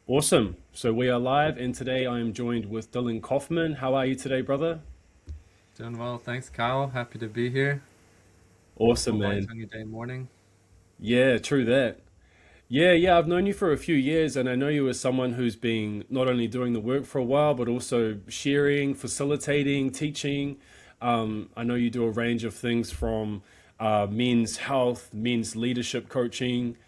Awesome. So we are live, and today I am joined with Dylan Kaufman. How are you today, brother? Doing well, thanks, Kyle. Happy to be here. Awesome, Beautiful man. sunny day morning. Yeah, true that. Yeah, I've known you for a few years, and I know you as someone who's been not only doing the work for a while, but also sharing, facilitating, teaching. I know you do a range of things from men's health, men's leadership coaching,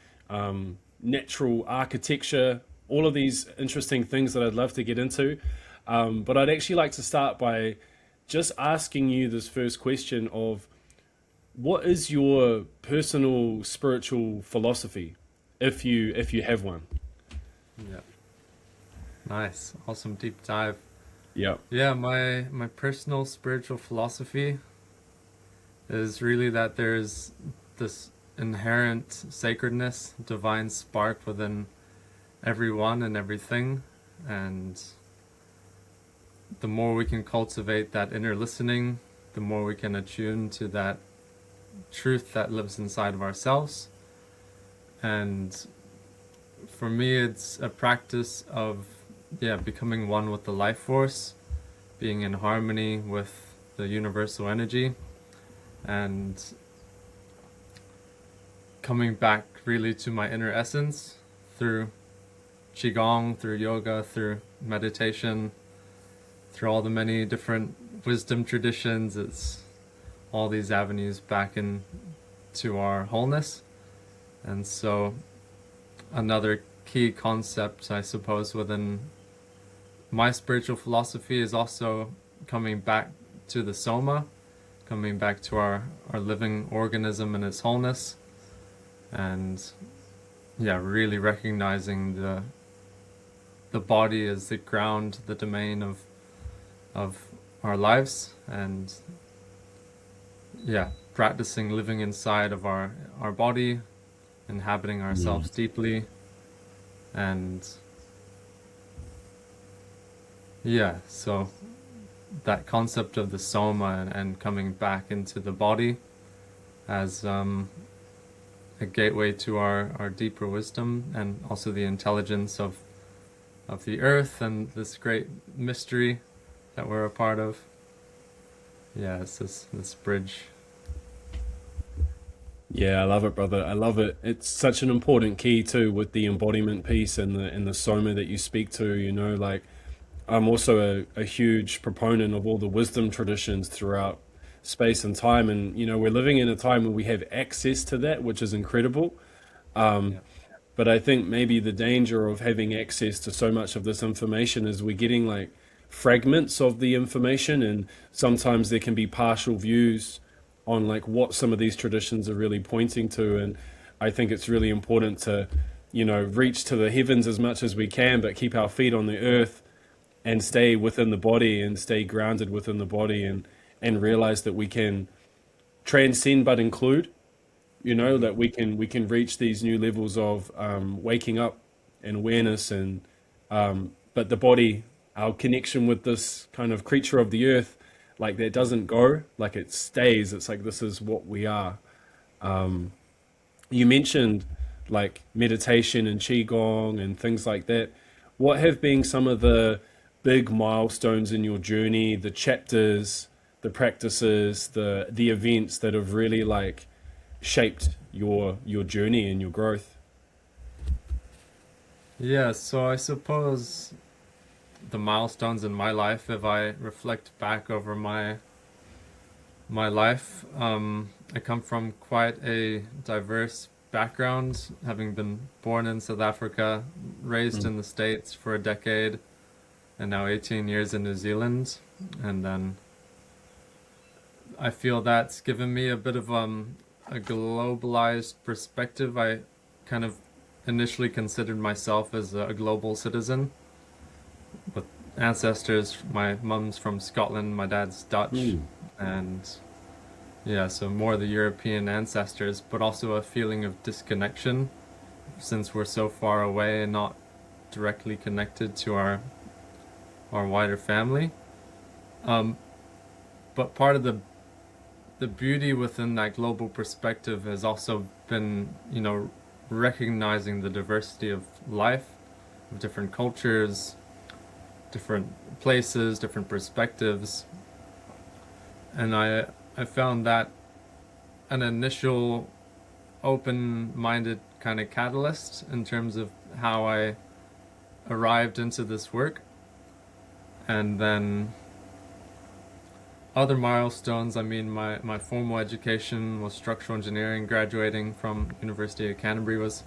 natural architecture, all of these interesting things that I'd love to get into. But I'd actually like to start by just asking you this first question of what is your personal spiritual philosophy, if you have one? Yeah, nice, awesome deep dive. Yeah. Yeah, my personal spiritual philosophy is really that there's this inherent sacredness, divine spark within everyone and everything, and the more we can cultivate that inner listening, the more we can attune to that truth that lives inside of ourselves. And for me, it's a practice of, yeah, becoming one with the life force, being in harmony with the universal energy, and coming back really to my inner essence through qigong, through yoga, through meditation, through all the many different wisdom traditions. It's all these avenues back into our wholeness. And so another key concept, I suppose, within my spiritual philosophy is also coming back to the soma, coming back to our living organism in its wholeness, and yeah, really recognizing the body as the ground, the domain of our lives, and yeah, practicing living inside of our body, inhabiting Mm. ourselves deeply, and yeah, so that concept of the soma and coming back into the body as a gateway to our deeper wisdom and also the intelligence of the earth and this great mystery that we're a part of. Yeah, it's this bridge. Yeah, I love it, brother. I love it. It's such an important key too with the embodiment piece and the soma that you speak to, like I'm also a huge proponent of all the wisdom traditions throughout space and time. And, we're living in a time where we have access to that, which is incredible. Yeah. But I think maybe the danger of having access to so much of this information is we're getting like fragments of the information, and sometimes there can be partial views on like what some of these traditions are really pointing to. And I think it's really important to, reach to the heavens as much as we can, but keep our feet on the earth and stay within the body and stay grounded within the body, and realize that we can transcend but include, Mm-hmm. that we can reach these new levels of waking up and awareness, and but the body, our connection with this kind of creature of the earth, like that doesn't go, like it stays. It's like this is what we are. You mentioned like meditation and qigong and things like that. What have been some of the big milestones in your journey, the chapters, the practices, the events that have really like shaped your journey and your growth? Yeah, so I suppose the milestones in my life, if I reflect back over my life, I come from quite a diverse background, having been born in South Africa, raised Mm. in the States for a decade, and now 18 years in New Zealand. And then I feel that's given me a bit of a globalized perspective. I kind of initially considered myself as a global citizen with ancestors. My mum's from Scotland, my dad's Dutch, Mm. and yeah, so more the European ancestors, but also a feeling of disconnection since we're so far away and not directly connected to our wider family. Um, but part of the beauty within that global perspective has also been, recognizing the diversity of life of different cultures, different places, different perspectives. And I found that an initial open-minded kind of catalyst in terms of how I arrived into this work. And then other milestones, I mean, my formal education was structural engineering. Graduating from University of Canterbury was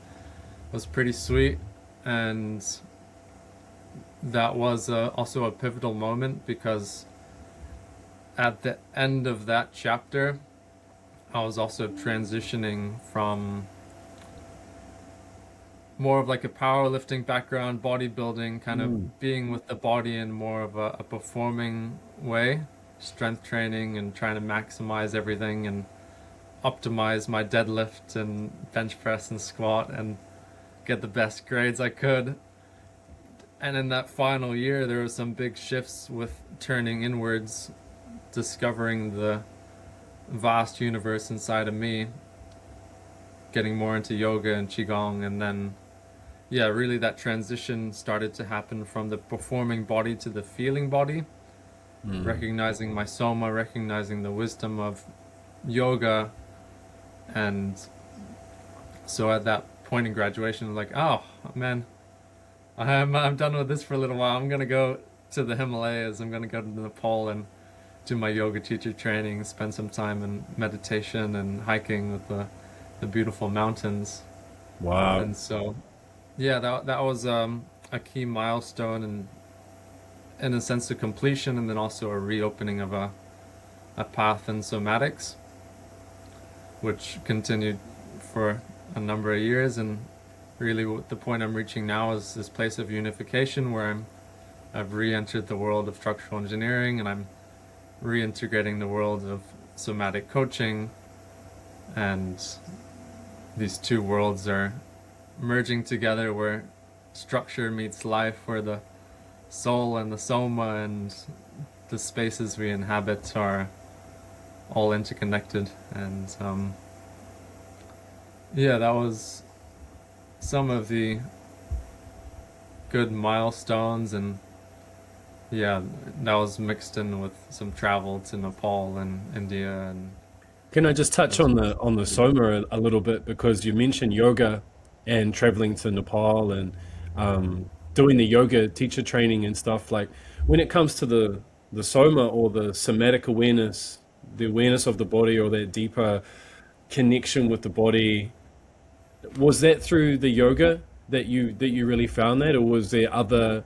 pretty sweet, and that was also a pivotal moment, because at the end of that chapter I was also transitioning from more of like a powerlifting background, bodybuilding, kind of being with the body in more of a performing way, strength training and trying to maximize everything and optimize my deadlift and bench press and squat and get the best grades I could. And in that final year, there were some big shifts with turning inwards, discovering the vast universe inside of me, getting more into yoga and qigong, and then yeah, really that transition started to happen from the performing body to the feeling body, recognizing my soma, recognizing the wisdom of yoga. And so at that point in graduation, like, oh man, I'm done with this for a little while. I'm gonna go to the Himalayas. I'm gonna go to Nepal and do my yoga teacher training, spend some time in meditation and hiking with the beautiful mountains. Wow. And so yeah, that was a key milestone, and in a sense of completion, and then also a reopening of a path in somatics, which continued for a number of years. And really what the point I'm reaching now is this place of unification where I've re-entered the world of structural engineering, and I'm reintegrating the world of somatic coaching, and these two worlds are merging together, where structure meets life, where the soul and the soma and the spaces we inhabit are all interconnected. And yeah, that was some of the good milestones, and yeah, that was mixed in with some travel to Nepal and India. And Can I just touch on the Soma a little bit, because you mentioned yoga and traveling to Nepal and doing the yoga teacher training and stuff. Like when it comes to the Soma, or the somatic awareness, the awareness of the body, or that deeper connection with the body, was that through the yoga that you really found that, or was there other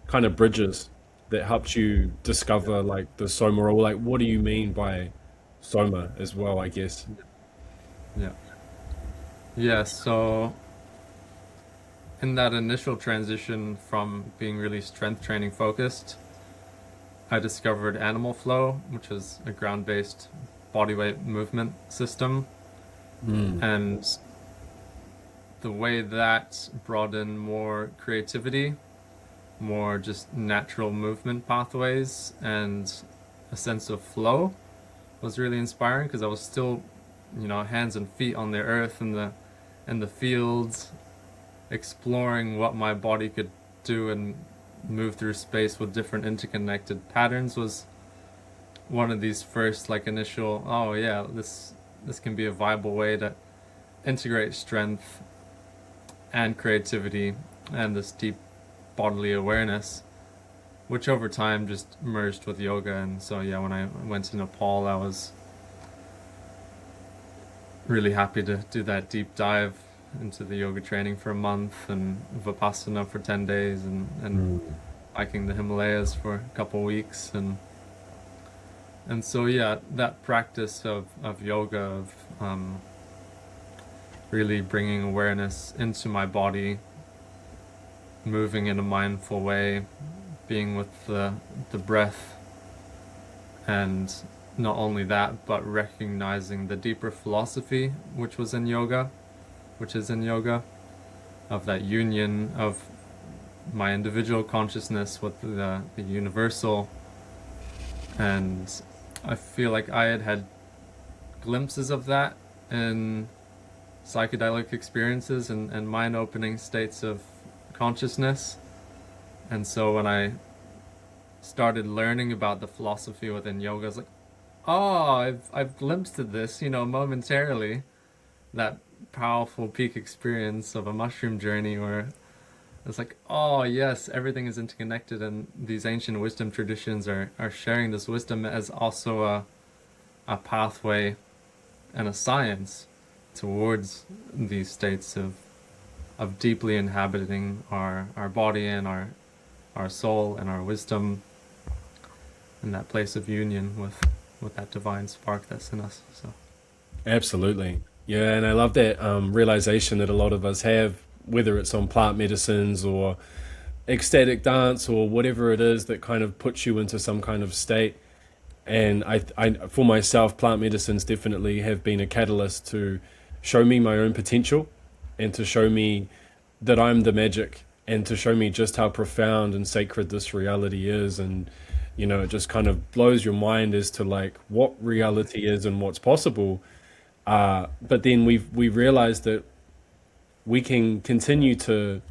kind of bridges that helped you discover like the Soma, or like what do you mean by Soma as well, I guess? yeah, yeah. So in that initial transition from being really strength training focused, I discovered animal flow, which is a ground-based bodyweight movement system. And the way that brought in more creativity, more just natural movement pathways, and a sense of flow was really inspiring, because I was still, hands and feet on the earth and the fields, exploring what my body could do and move through space with different interconnected patterns. Was one of these first like initial, oh yeah, this can be a viable way to integrate strength and creativity and this deep bodily awareness, which over time just merged with yoga. And so yeah, when I went to Nepal, I was really happy to do that deep dive into the yoga training for a month, and Vipassana for 10 days, and hiking the Himalayas for a couple weeks. And so yeah, that practice of yoga, of really bringing awareness into my body, moving in a mindful way, being with the breath, and not only that, but recognizing the deeper philosophy which is in yoga, of that union of my individual consciousness with the universal. And I feel like I had glimpses of that in psychedelic experiences and mind-opening states of consciousness. And so when I started learning about the philosophy within yoga, I was like, oh, I've glimpsed at this, momentarily, that powerful peak experience of a mushroom journey where it's like, oh yes, everything is interconnected, and these ancient wisdom traditions are sharing this wisdom as also a pathway and a science towards these states of deeply inhabiting our body and our soul and our wisdom, and that place of union with that divine spark that's in us. So Absolutely. Yeah, and I love that realization that a lot of us have, whether it's on plant medicines or ecstatic dance or whatever it is that kind of puts you into some kind of state. And for myself, plant medicines definitely have been a catalyst to show me my own potential and to show me that I'm the magic and to show me just how profound and sacred this reality is. And, it just kind of blows your mind as to like what reality is and what's possible. But then we realized that we can continue to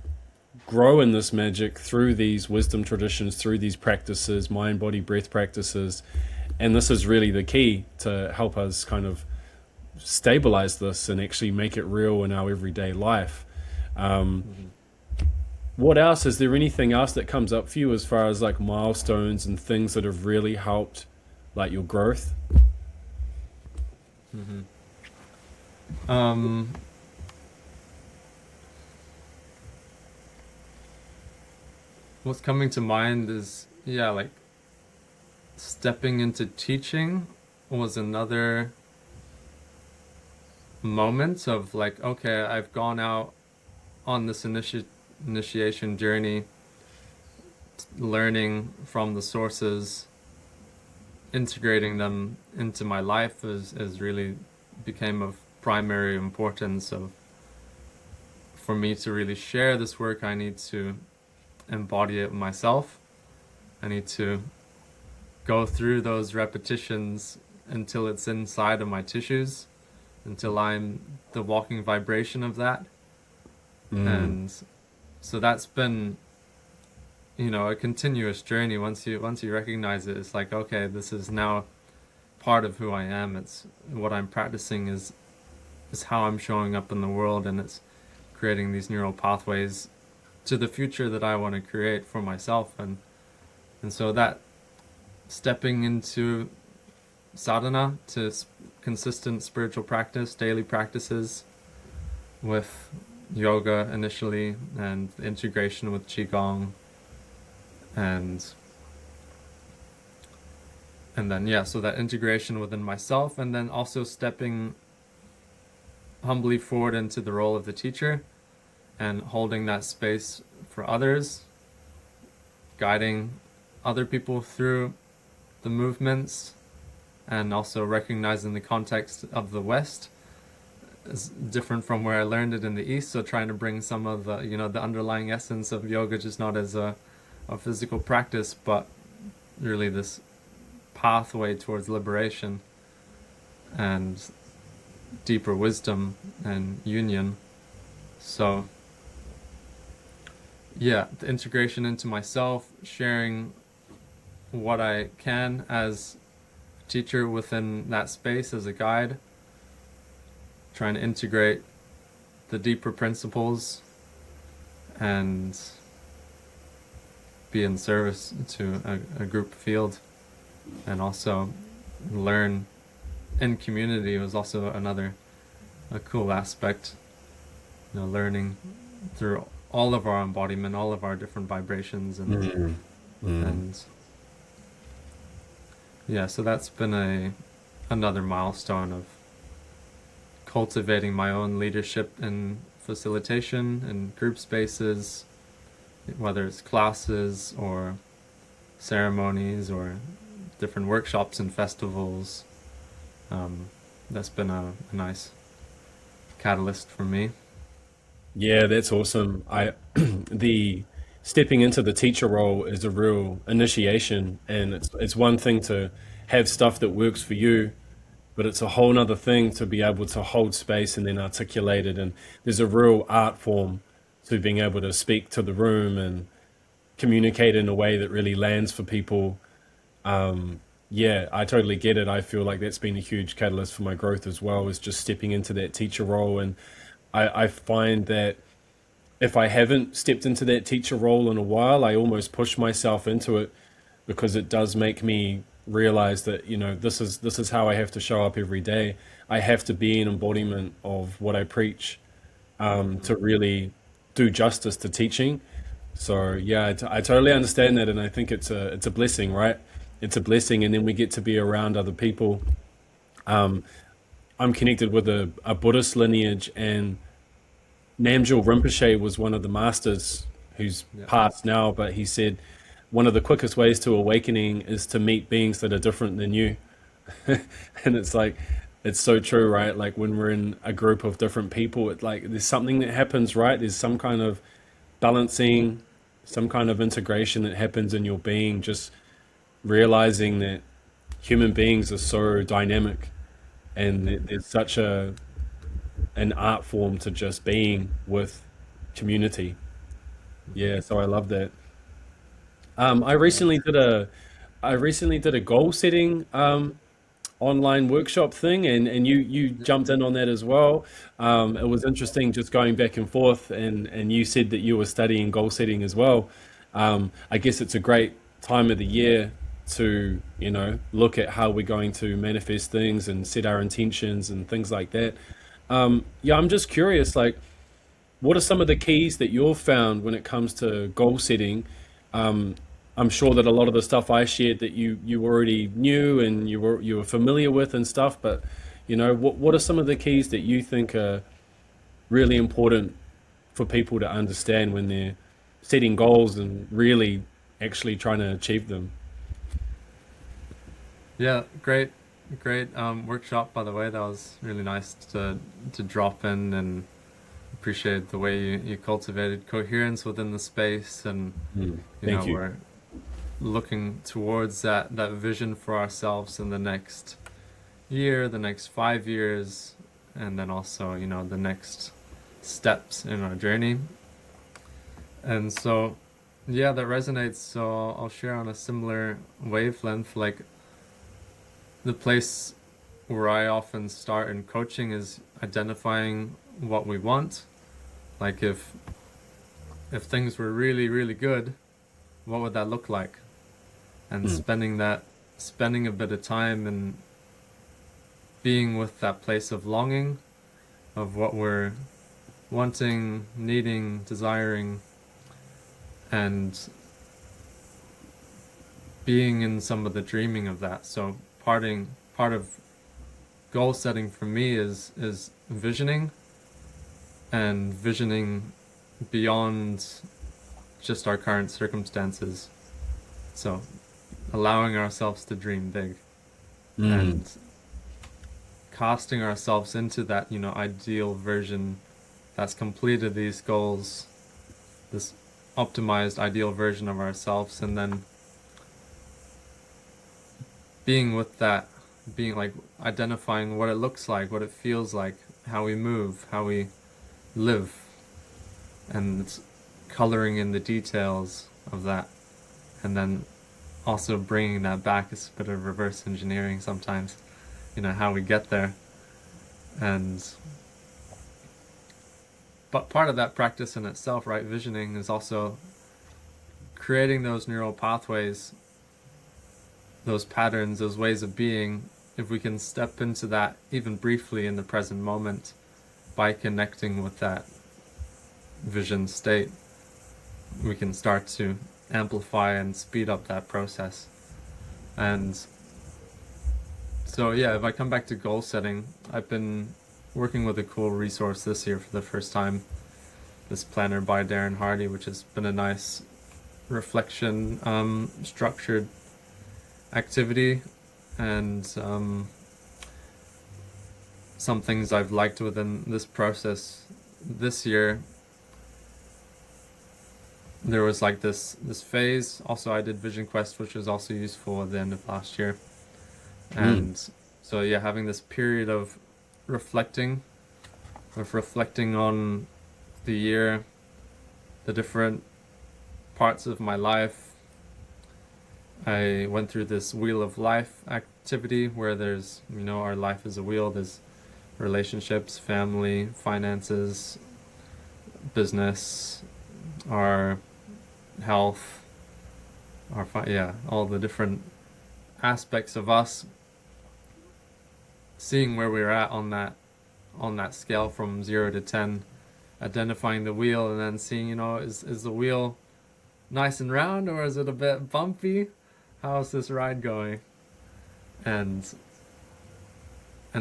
grow in this magic through these wisdom traditions, through these practices, mind, body, breath practices. And this is really the key to help us kind of stabilize this and actually make it real in our everyday life. What else? Is there anything else that comes up for you as far as like milestones and things that have really helped like your growth? um what's coming to mind is, yeah, like stepping into teaching was another moment of like, okay, I've gone out on this initiation journey, learning from the sources, integrating them into my life is really became of primary importance. Of for me to really share this work, I need to embody it myself. I need to go through those repetitions until it's inside of my tissues, until I'm the walking vibration of that. And so that's been, a continuous journey. Once you recognize it, it's like, okay, this is now part of who I am. It's what I'm practicing is how I'm showing up in the world, and it's creating these neural pathways to the future that I want to create for myself. And so that stepping into sadhana, to consistent spiritual practice, daily practices with yoga initially, and the integration with qigong, and then, yeah, so that integration within myself, and then also stepping humbly forward into the role of the teacher and holding that space for others, guiding other people through the movements, and also recognizing the context of the West is different from where I learned it in the East. So trying to bring some of the, the underlying essence of yoga, just not as a physical practice, but really this pathway towards liberation and deeper wisdom and union. So yeah, the integration into myself, sharing what I can as a teacher within that space, as a guide, trying to integrate the deeper principles and be in service to a group field, and also learn in community was also a cool aspect. Learning through all of our embodiment, all of our different vibrations, and yeah, so that's been another milestone of cultivating my own leadership and facilitation and group spaces, whether it's classes or ceremonies or different workshops and festivals. That's been a nice catalyst for me. Yeah, that's awesome. The stepping into the teacher role is a real initiation, and it's one thing to have stuff that works for you, but it's a whole nother thing to be able to hold space and then articulate it. And there's a real art form to being able to speak to the room and communicate in a way that really lands for people. Yeah, I totally get it. I feel like that's been a huge catalyst for my growth as well, is just stepping into that teacher role. And I find that if I haven't stepped into that teacher role in a while, I almost push myself into it because it does make me realize that, this is how I have to show up every day. I have to be an embodiment of what I preach, to really do justice to teaching. So yeah, I totally understand that, and I think it's a blessing, right? It's a blessing, and then we get to be around other people. Um, I'm connected with a Buddhist lineage, and Namgyal Rinpoche was one of the masters who's Yeah. passed now, but he said one of the quickest ways to awakening is to meet beings that are different than you. And it's like, it's so true, right? Like when we're in a group of different people, it like there's something that happens, right? There's some kind of balancing, some kind of integration that happens in your being, just realizing that human beings are so dynamic, and there's such an art form to just being with community. Yeah, so I love that. I Yeah. recently did a goal setting online workshop thing, and you Yeah. jumped in on that as well. It was interesting just going back and forth, and you said that you were studying goal setting as well. I guess it's a great time of the year to, look at how we're going to manifest things and set our intentions and things like that. Yeah, I'm just curious, like, what are some of the keys that you've found when it comes to goal setting? I'm sure that a lot of the stuff I shared that you already knew and you were familiar with and stuff, but what are some of the keys that you think are really important for people to understand when they're setting goals and really actually trying to achieve them? Yeah, great workshop by the way. That was really nice to drop in, and appreciate the way you cultivated coherence within the space, and Mm, thank you. we're looking towards that vision for ourselves in the next year, the next 5 years, and then also, the next steps in our journey. And so, yeah, that resonates. So I'll share on a similar wavelength. Like the place where I often start in coaching is identifying what we want. Like if things were really, really good, what would that look like? And Mm, spending a bit of time and being with that place of longing, of what we're wanting, needing, desiring, and being in some of the dreaming of that. So part of goal setting for me is visioning, and visioning beyond just our current circumstances. So allowing ourselves to dream big, mm, and casting ourselves into that, ideal version that's completed these goals, this optimized ideal version of ourselves, and then being with that, being like identifying what it looks like, what it feels like, how we move, how we live, and coloring in the details of that, and then also bringing that back is a bit of reverse engineering sometimes, how we get there. And but part of that practice in itself, right, visioning, is also creating those neural pathways, those patterns, those ways of being. If we can step into that even briefly in the present moment by connecting with that vision state, we can start to amplify and speed up that process. And so, yeah, if I come back to goal setting, I've been working with a cool resource this year for the first time, this planner by Darren Hardy, which has been a nice reflection, structured activity. And some things I've liked within this process this year, there was like this phase. Also, I did Vision Quest, which was also useful at the end of last year. mm, And so, yeah, having this period reflecting reflecting on the year, the different parts of my life. I went through this wheel of life activity where there's, our life is a wheel. There's relationships, family, finances, business, our health, all the different aspects of us. Seeing where we're at on that scale from 0 to 10, identifying the wheel, and then seeing, is the wheel nice and round, or is it a bit bumpy? How's this ride going? And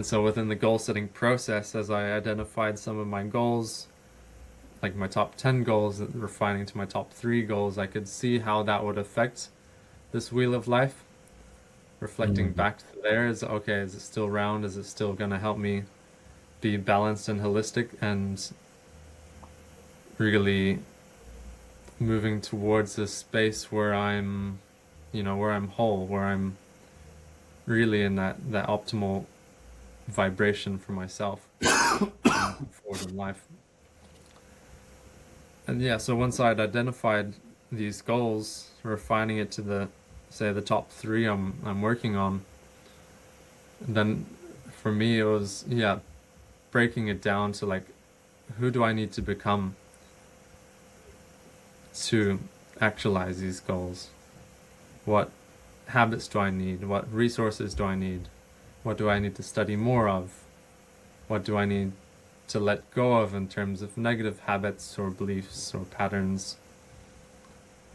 so within the goal setting process, as I identified some of my goals, like my top 10 goals, refining to my top 3 goals, I could see how that would affect this wheel of life. Reflecting back to there is, okay, is it still round? Is it still going to help me be balanced and holistic, and really moving towards a space where I'm whole, where I'm really in that optimal vibration for myself forward in life. And so once I'd identified these goals, refining it to the top 3 I'm working on, then for me it was breaking it down to, like, who do I need to become to actualize these goals? What habits do I need? What resources do I need? What do I need to study more of? What do I need to let go of in terms of negative habits or beliefs or patterns?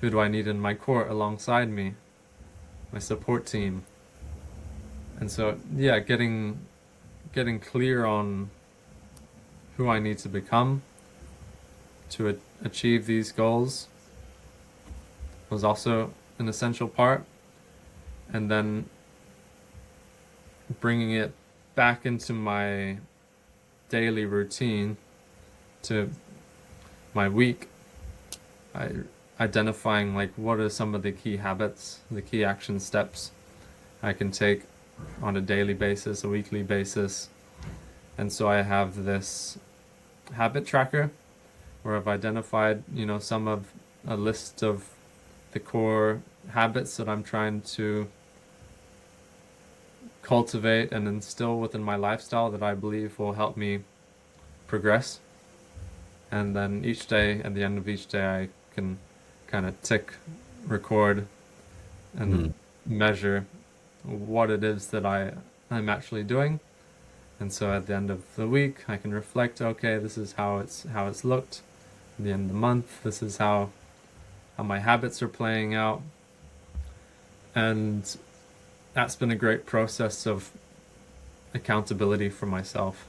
Who do I need in my court alongside me? My support team. And so, getting clear on who I need to become to achieve these goals was also an essential part. And then bringing it back into my daily routine, to my week, identifying, like, what are some of the key habits, the key action steps I can take on a daily basis, a weekly basis. And so I have this habit tracker where I've identified, some of a list of the core habits that I'm trying to cultivate and instill within my lifestyle that I believe will help me progress. And then each day, at the end of each day, I can kind of tick, record, and measure what it is that I'm actually doing. And so at the end of the week, I can reflect, okay, this is how it's looked. At the end of the month, this is how my habits are playing out. And that's been a great process of accountability for myself.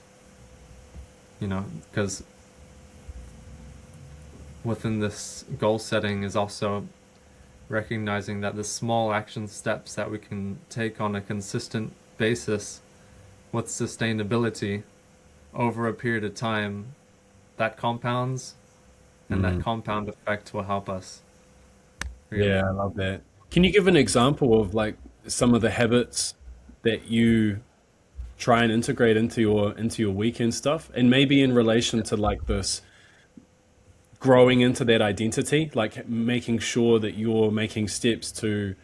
Because within this goal setting is also recognizing that the small action steps that we can take on a consistent basis with sustainability over a period of time, that compounds, and that compound effect will help us. Really. Yeah, I love that. Can you give an example of, like, some of the habits that you try and integrate into your weekend stuff, and maybe in relation to, like, this growing into that identity, like making sure that you're making steps to,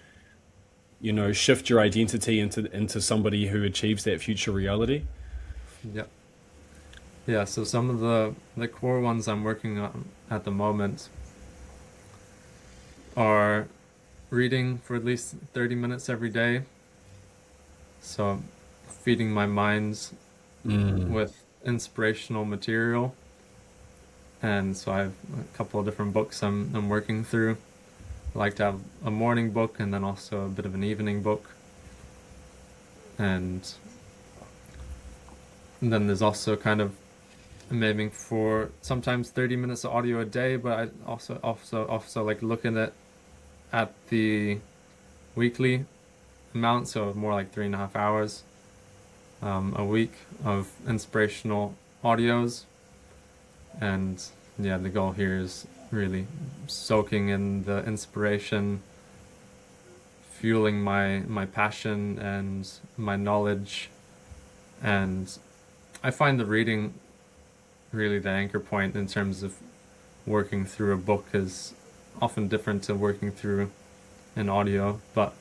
shift your identity into somebody who achieves that future reality? Yeah. Yeah, so some of the core ones I'm working on at the moment are reading for at least 30 minutes every day. So feeding my mind with inspirational material. And so I have a couple of different books I'm working through. I like to have a morning book and then also a bit of an evening book. And then there's also kind of, I'm aiming for sometimes 30 minutes of audio a day, but I also like looking at the weekly amount, so more like 3.5 hours a week of inspirational audios. And the goal here is really soaking in the inspiration, fueling my passion and my knowledge. And I find the reading really the anchor point in terms of working through a book is often different to working through an audio, but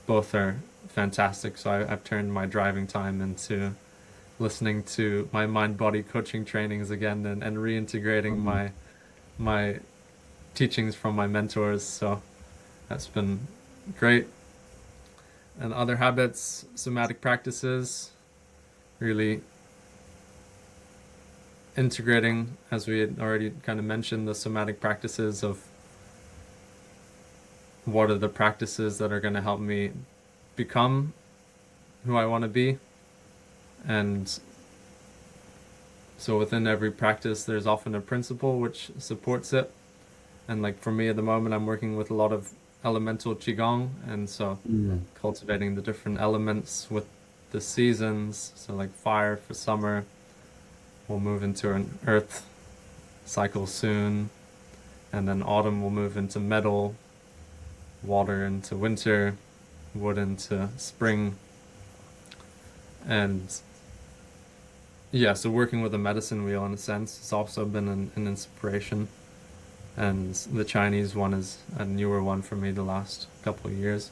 both are fantastic. So I've turned my driving time into listening to my mind-body coaching trainings again, and reintegrating my teachings from my mentors. So that's been great. And other habits, somatic practices, really integrating, as we had already kind of mentioned, the somatic practices of what are the practices that are going to help me become who I want to be. And so within every practice, there's often a principle which supports it. And like for me at the moment, I'm working with a lot of elemental qigong, and so cultivating the different elements with the seasons. So like fire for summer, we'll move into an earth cycle soon, and then autumn will move into metal, water into winter, wood into spring. And yeah, so working with a medicine wheel in a sense has also been an inspiration. And the Chinese one is a newer one for me the last couple of years.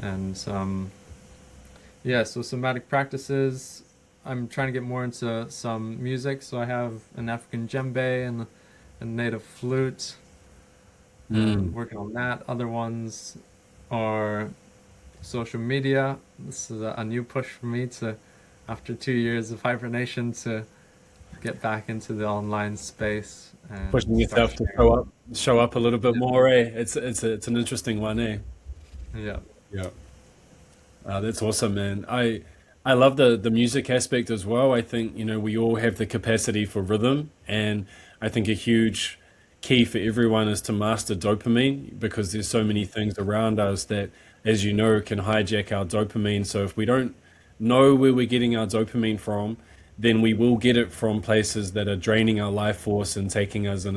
And yeah, so somatic practices, I'm trying to get more into some music. So I have an African djembe and a native flute, and working on that. Other ones are social media. This is a new push for me to, after 2 years of hibernation, to get back into the online space and Pushing start yourself to sharing. show up a little bit Yeah. more, eh? It's an interesting one, eh? Yeah. Yeah. That's awesome, man. I love the music aspect as well. I think, we all have the capacity for rhythm, and I think a huge key for everyone is to master dopamine, because there's so many things around us that, as you know, can hijack our dopamine. So if we don't know where we're getting our dopamine from, then we will get it from places that are draining our life force and taking us in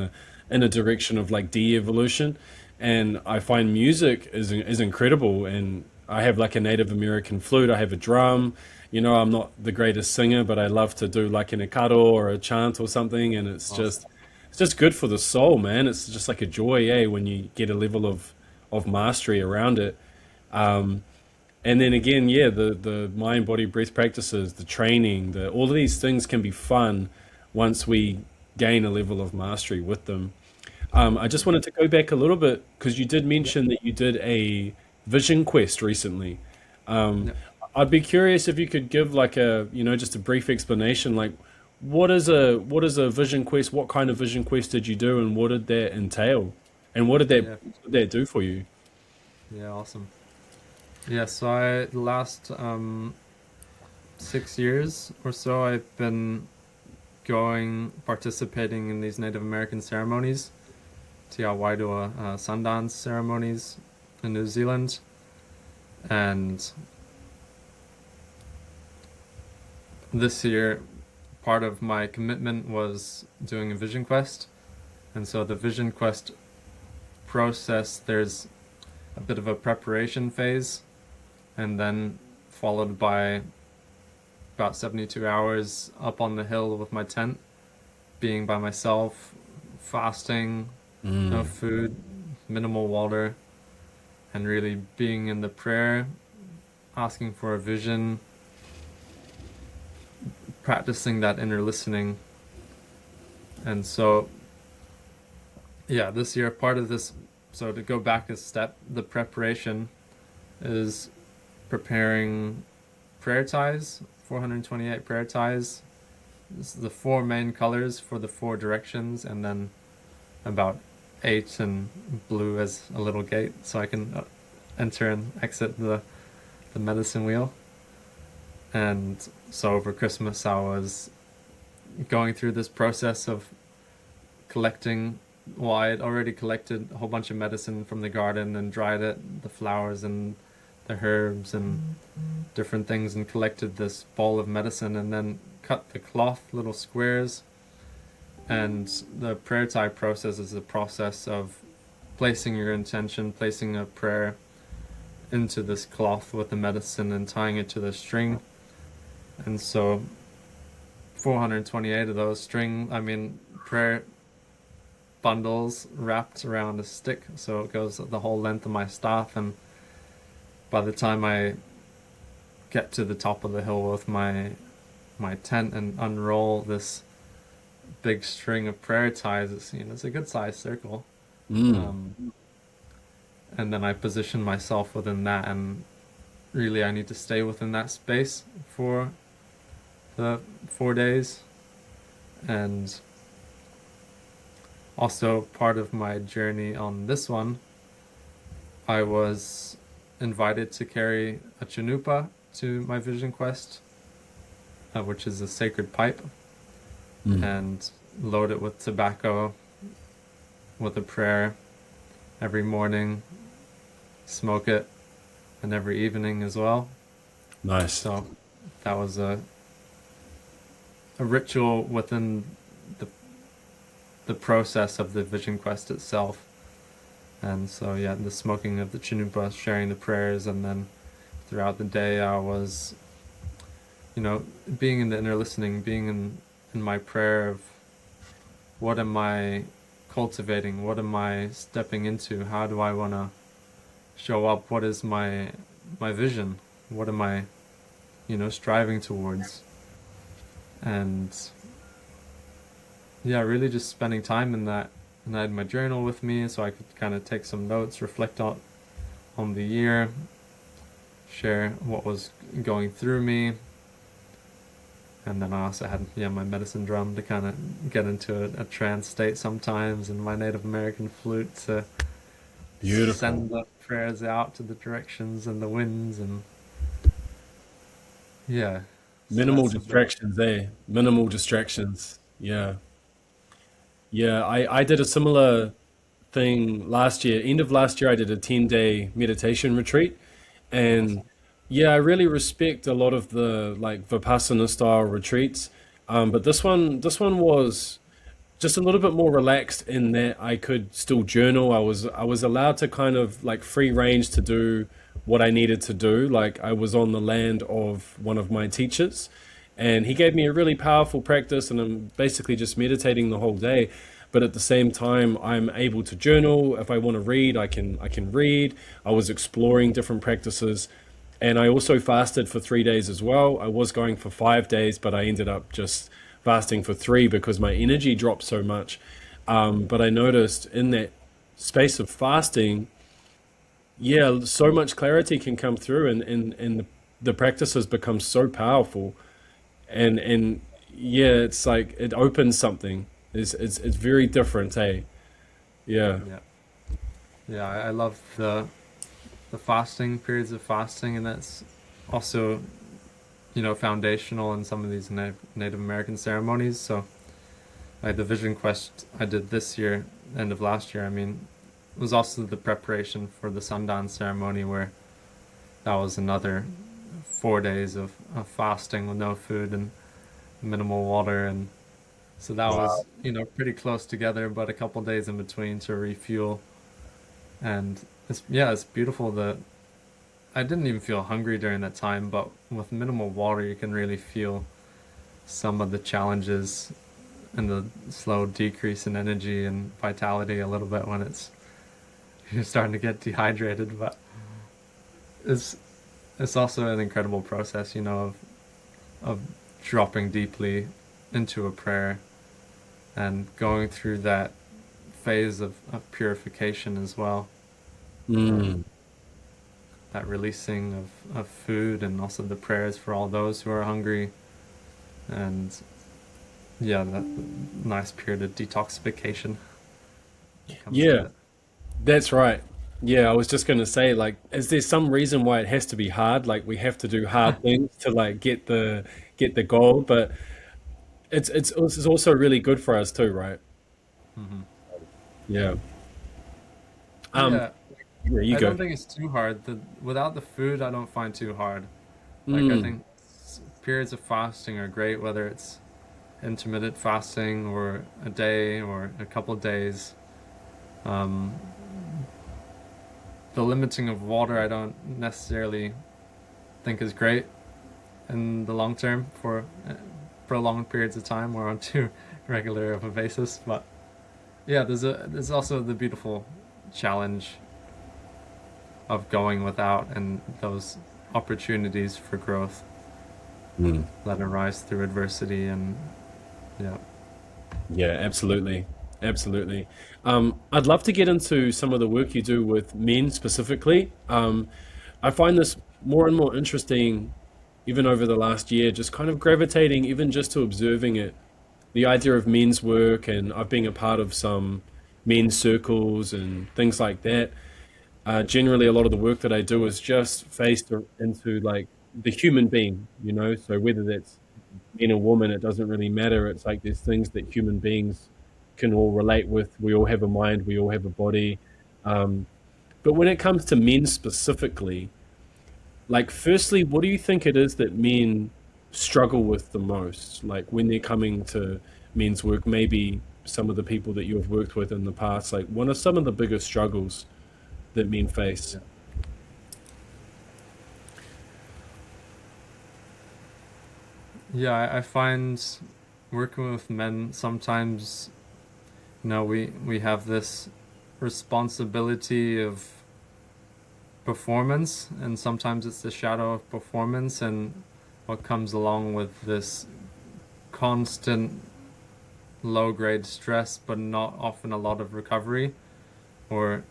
a direction of like de-evolution. And I find music is incredible. And I have like a Native American flute. I have a drum. I'm not the greatest singer, but I love to do like an ikaro or a chant or something. And Awesome. it's just good for the soul, man. It's just like a joy, eh, when you get a level of mastery around it. Um, and then again, yeah, the mind, body, breath practices, the training, all of these things can be fun once we gain a level of mastery with them. I just wanted to go back a little bit because you did Yeah. mention that you did a vision quest recently. Um, Yeah. I'd be curious if you could give like just a brief explanation, like what is a vision quest? What kind of vision quest did you do, and what did that entail? And Yeah. what did that do for you? Yeah. Awesome. Yeah. So the last 6 years or so, I've been participating in these Native American ceremonies, Te Awaidua Sundance ceremonies in New Zealand. And this year, part of my commitment was doing a vision quest. And so the vision quest process, there's a bit of a preparation phase, and then followed by about 72 hours up on the hill with my tent, being by myself, fasting, no food, minimal water, and really being in the prayer, asking for a vision, practicing that inner listening. And so, yeah, this year, part of this, so to go back a step, the preparation is preparing prayer ties, 428 prayer ties. This is the four main colors for the four directions, and then about 8 in blue as a little gate, so I can enter and exit the medicine wheel. And so over Christmas, I was going through this process of collecting. Well, I had already collected a whole bunch of medicine from the garden and dried it, the flowers and the herbs and different things, and collected this ball of medicine, and then cut the cloth little squares. And the prayer tie process is a process of placing your intention, placing a prayer into this cloth with the medicine and tying it to the string. And so 428 of those prayer bundles wrapped around a stick, so it goes the whole length of my staff. And by the time I get to the top of the hill with my tent and unroll this big string of prayer ties, it's a good sized circle. Um, and then I position myself within that, and really I need to stay within that space for the 4 days. And also part of my journey on this one, I was invited to carry a chanupa to my vision quest, which is a sacred pipe, and load it with tobacco with a prayer every morning, smoke it, and every evening as well. Nice. So that was a ritual within the process of the vision quest itself. And so yeah, the smoking of the chanupa, sharing the prayers, and then throughout the day I was, being in the inner listening, being in my prayer of what am I cultivating, what am I stepping into, how do I want to show up, what is my vision, what am I striving towards. And yeah, really just spending time in that. And I had my journal with me so I could kind of take some notes, reflect on the year, share what was going through me. And then I also had my medicine drum to kind of get into a trance state sometimes, and my Native American flute to send the prayers out to the directions and the winds. And yeah. Minimal distractions there. Minimal distractions. Yeah. Yeah, I did a similar thing last year. End of last year, I did a 10-day meditation retreat. And yeah, I really respect a lot of the like Vipassana style retreats. But this one was just a little bit more relaxed in that I could still journal. I was allowed to kind of like free range to do what I needed to do. Like I was on the land of one of my teachers, and he gave me a really powerful practice, and I'm basically just meditating the whole day. But at the same time, I'm able to journal. If I want to read, I can read. I was exploring different practices. And I also fasted for 3 days as well. I was going for 5 days, but I ended up just fasting for three because my energy dropped so much. But I noticed in that space of fasting, yeah, so much clarity can come through, and the practices become so powerful. And yeah, it's like it opens something. It's very different, hey? Yeah. Yeah. Yeah, I love the fasting, periods of fasting, and that's also, foundational in some of these Native American ceremonies. So like the vision quest I did this year, end of last year, it was also the preparation for the sundown ceremony, where that was another 4 days of fasting with no food and minimal water. And so that was, Wow. pretty close together, but a couple days in between to refuel. And it's beautiful that I didn't even feel hungry during that time, but with minimal water, you can really feel some of the challenges and the slow decrease in energy and vitality a little bit when you're starting to get dehydrated. But it's it's also an incredible process, of dropping deeply into a prayer and going through that phase of purification as well. Um, Mm. that releasing of food, and also the prayers for all those who are hungry. And yeah, that nice period of detoxification that comes with Yeah, it. that's right. Yeah, I was just going to say, like, is there some reason why it has to be hard? Like, we have to do hard things to like get the gold, but it's also really good for us too, right? Hmm. Yeah. Um, Yeah, yeah, you I go. don't think it's too hard. Without the food, I don't find too hard. Like, I Mm. think periods of fasting are great, whether it's intermittent fasting or a day or a couple days. Um, the limiting of water, I don't necessarily think is great in the long term for prolonged periods of time or on too regular of a basis. But yeah, there's also the beautiful challenge of going without and those opportunities for growth Mm. that arise through adversity and yeah. Yeah, absolutely. Absolutely. I'd love to get into some of the work you do with men specifically. I find this more and more interesting, even over the last year, just kind of gravitating, even just to observing it. The idea of men's work, and I've been a part of some men's circles and things like that. Generally, a lot of the work that I do is just faced into like the human being, you know. So whether that's man or woman, it doesn't really matter. It's like there's things that human beings can all relate with. We all have a mind, we all have a body. Um, but when it comes to men specifically, like, firstly, what do you think it is that men struggle with the most? Like, when they're coming to men's work, maybe some of the people that you have worked with in the past, like, what are some of the biggest struggles that men face? Yeah, yeah, I find working with men sometimes, we have this responsibility of performance, and sometimes it's the shadow of performance, and what comes along with this constant low grade stress, but not often a lot of recovery or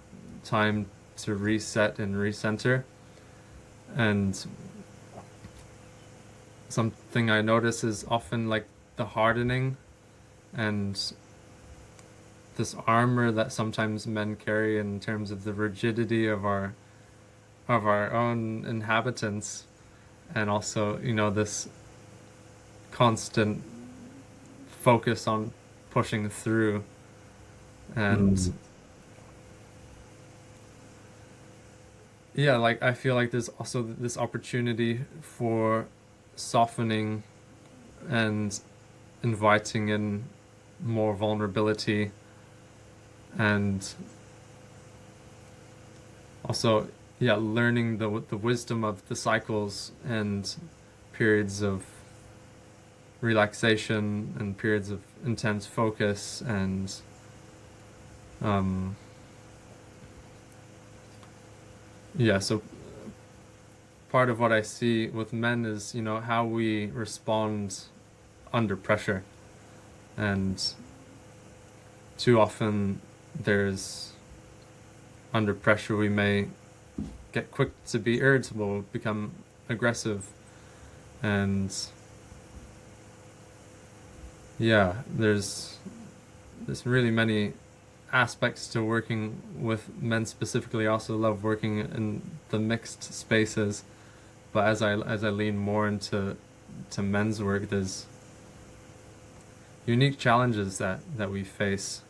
time to reset and recenter. And something I notice is often like the hardening and this armor that sometimes men carry in terms of the rigidity of our own inhabitants, and also this constant focus on pushing through. And Mm. yeah, like I feel like there's also this opportunity for softening and inviting in more vulnerability, and also, yeah, learning the wisdom of the cycles and periods of relaxation and periods of intense focus. And um yeah, so part of what I see with men is, how we respond under pressure. And too often there's under pressure we may get quick to be irritable, become aggressive, and yeah, there's really many aspects to working with men specifically. I also love working in the mixed spaces, but as I lean more into men's work, there's unique challenges that we face,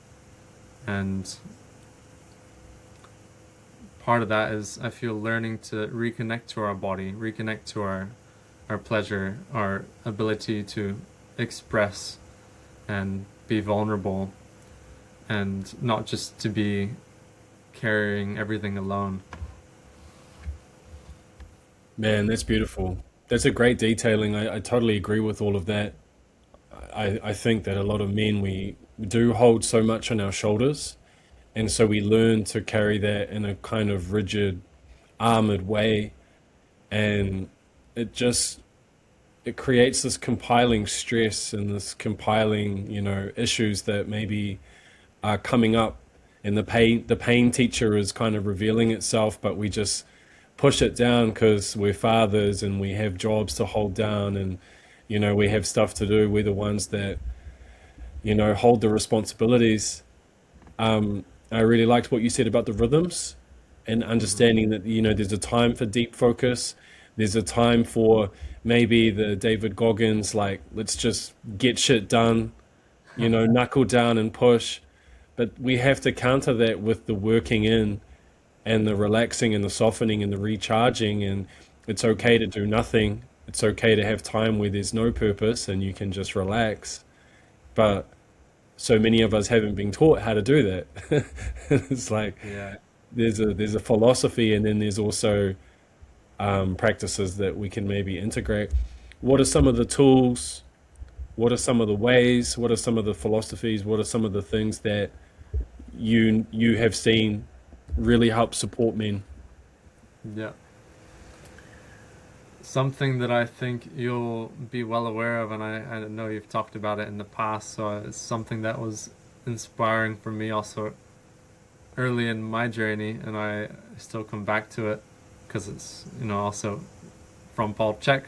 and part of that is I feel learning to reconnect to our body, reconnect to our pleasure, our ability to express and be vulnerable, and not just to be carrying everything alone. Man, that's beautiful. That's a great detailing. I totally agree with all of that. I think that a lot of men, we do hold so much on our shoulders, and so we learn to carry that in a kind of rigid, armored way, and it just it creates this compiling stress and this compiling, issues that maybe are coming up, and the pain teacher is kind of revealing itself, but we just push it down because we're fathers and we have jobs to hold down, and we have stuff to do. We're the ones that hold the responsibilities. I really liked what you said about the rhythms and Hmm. understanding that there's a time for deep focus, there's a time for maybe the David Goggins, like, let's just get shit done, knuckle down and push. But we have to counter that with the working in and the relaxing and the softening and the recharging. And it's okay to do nothing. It's okay to have time where there's no purpose and you can just relax. But so many of us haven't been taught how to do that. It's like Yeah. there's a philosophy, and then there's also practices that we can maybe integrate. What are some of the tools? What are some of the ways? What are some of the philosophies? What are some of the things that you have seen really help support men? Yeah. Something that I think you'll be well aware of, and I know you've talked about it in the past, so it's something that was inspiring for me also early in my journey, and I still come back to it because it's, also from Paul Chek.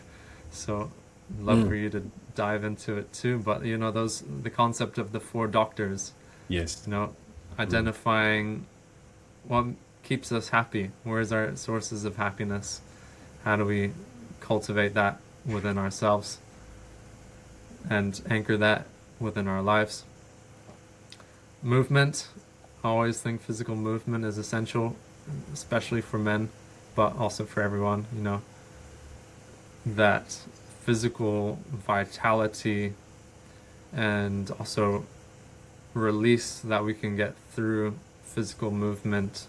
So I'd love Mm, for you to dive into it too. But the concept of the four doctors, yes. you know, Mm, identifying what keeps us happy. Where's our sources of happiness? How do we cultivate that within ourselves and anchor that within our lives? Movement. I always think physical movement is essential, especially for men, but also for everyone, that physical vitality and also release that we can get through physical movement,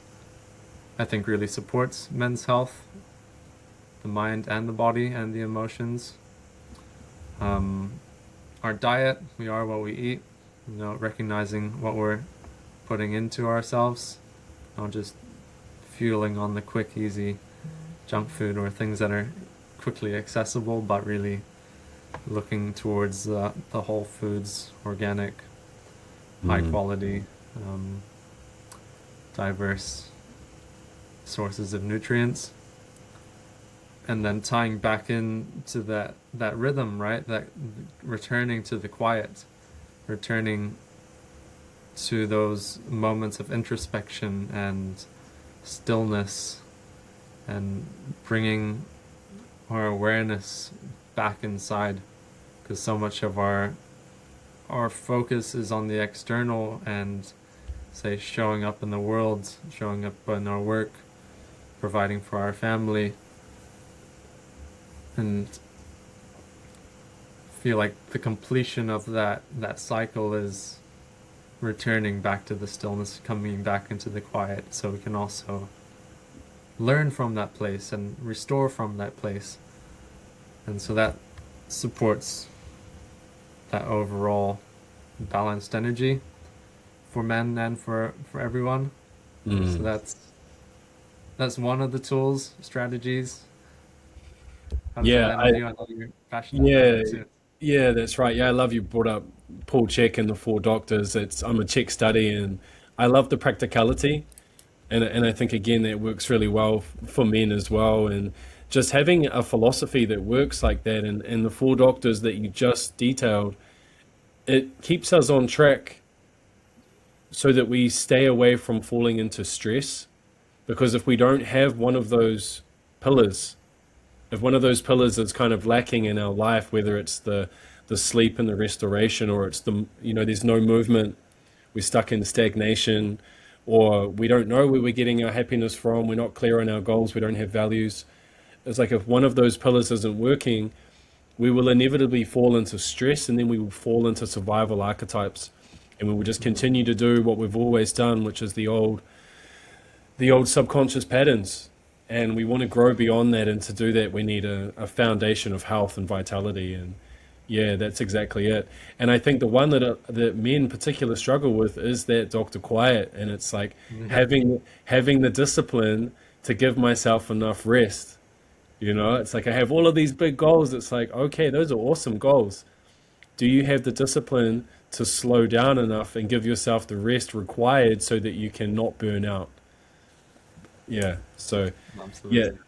I think really supports men's health, the mind and the body and the emotions. Um, our diet, we are what we eat, recognizing what we're putting into ourselves, not just fueling on the quick, easy junk food or things that are quickly accessible, but really looking towards the whole foods, organic, high mm, quality, diverse sources of nutrients, and then tying back into that rhythm, right? That returning to the quiet, returning to those moments of introspection and stillness, and bringing our awareness back inside, because so much of our focus is on the external and, say, showing up in the world, showing up in our work, providing for our family, and feel like the completion of that cycle is returning back to the stillness, coming back into the quiet, so we can also learn from that place and restore from that place. And so that supports that overall balanced energy for men and for everyone. So mm. that's one of the tools, strategies. How does that Yeah, land with you? I know you're passionate about yeah, it too. yeah, that's right. Yeah, I love you brought up Paul Chek and the Four Doctors. I'm a Czech study, and I love the practicality, and I think again that works really well for men as well. And just having a philosophy that works like that, and the Four Doctors that you just detailed, it keeps us on track so that we stay away from falling into stress. Because if we don't have one of those pillars, if one of those pillars is kind of lacking in our life, whether it's the sleep and the restoration, or it's there's no movement, we're stuck in stagnation, or we don't know where we're getting our happiness from, we're not clear on our goals, we don't have values. It's like if one of those pillars isn't working, we will inevitably fall into stress, and then we will fall into survival archetypes, and we will just Mm. continue to do what we've always done, which is the old subconscious patterns. And we want to grow beyond that. And to do that, we need a foundation of health and vitality. And yeah, that's exactly it. And I think the one that men in particular struggle with is that Dr. Quiet. And it's like Yeah. having the discipline to give myself enough rest. It's like I have all of these big goals. It's like, okay, those are awesome goals. Do you have the discipline to slow down enough and give yourself the rest required so that you can not burn out? Yeah. So yeah, Absolutely.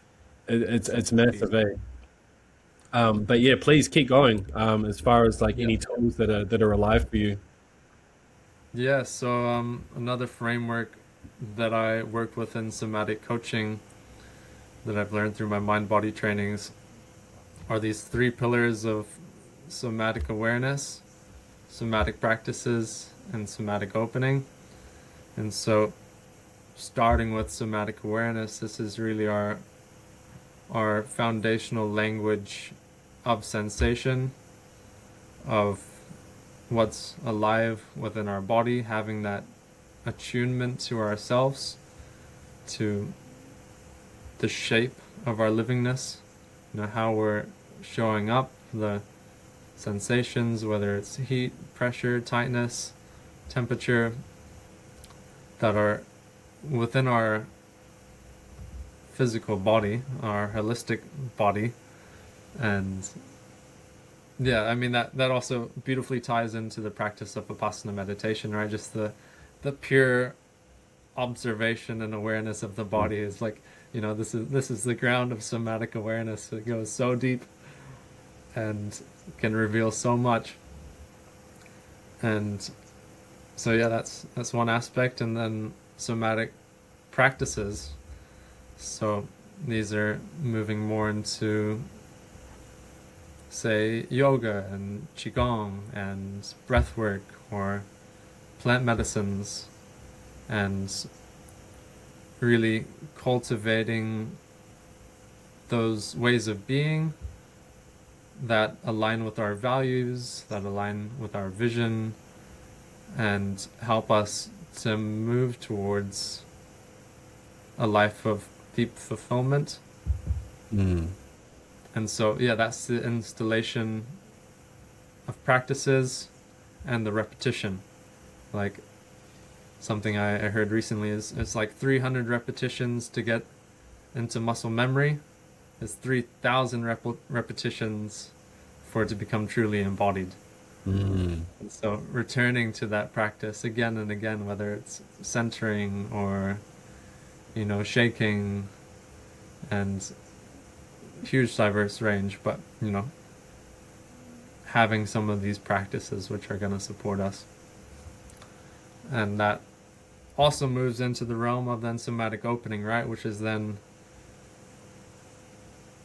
it's Such a piece. massive, eh? But yeah, please keep going. As far as like Yeah. any tools that are alive for you. Yeah, so another framework that I work with in somatic coaching that I've learned through my mind body trainings are these three pillars of somatic awareness, somatic practices, and somatic opening. And so, starting with somatic awareness, this is really our foundational language of sensation, of what's alive within our body, having that attunement to ourselves, to the shape of our livingness, how we're showing up, the sensations, whether it's heat, pressure, tightness, temperature, that are within our physical body, our holistic body. And yeah, I mean that also beautifully ties into the practice of Vipassana meditation, right? Just the pure observation and awareness of the body is like, this is the ground of somatic awareness. It goes so deep and can reveal so much. And so yeah, that's one aspect. And then somatic practices. So these are moving more into, say, yoga and qigong and breathwork or plant medicines, and really cultivating those ways of being that align with our values, that align with our vision, and help us to move towards a life of deep fulfillment. And so, yeah, that's the installation of practices and the repetition. Like, something I heard recently is it's like 300 repetitions to get into muscle memory. It's 3,000 repetitions for it to become truly embodied. And so returning to that practice again and again, whether it's centering or, shaking, and huge diverse range, but, having some of these practices which are going to support us. And that also moves into the realm of then somatic opening, right? Which is then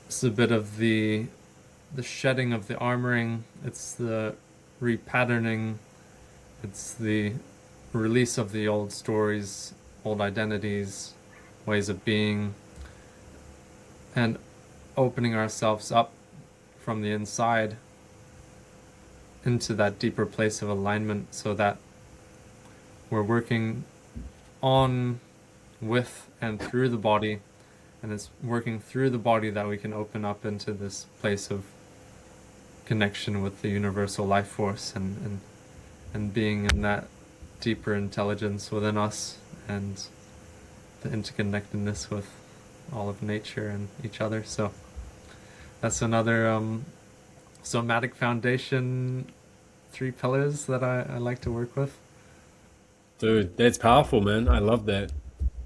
it's a bit of the shedding of the armoring, it's the repatterning, it's the release of the old stories, old identities, ways of being, and opening ourselves up from the inside into that deeper place of alignment, so that we're working on, with, and through the body, and it's working through the body that we can open up into this place of connection with the universal life force, and being in that deeper intelligence within us, and the interconnectedness with all of nature and each other. So that's another somatic foundation, 3 pillars that I like to work with. Dude, that's powerful, man. I love that.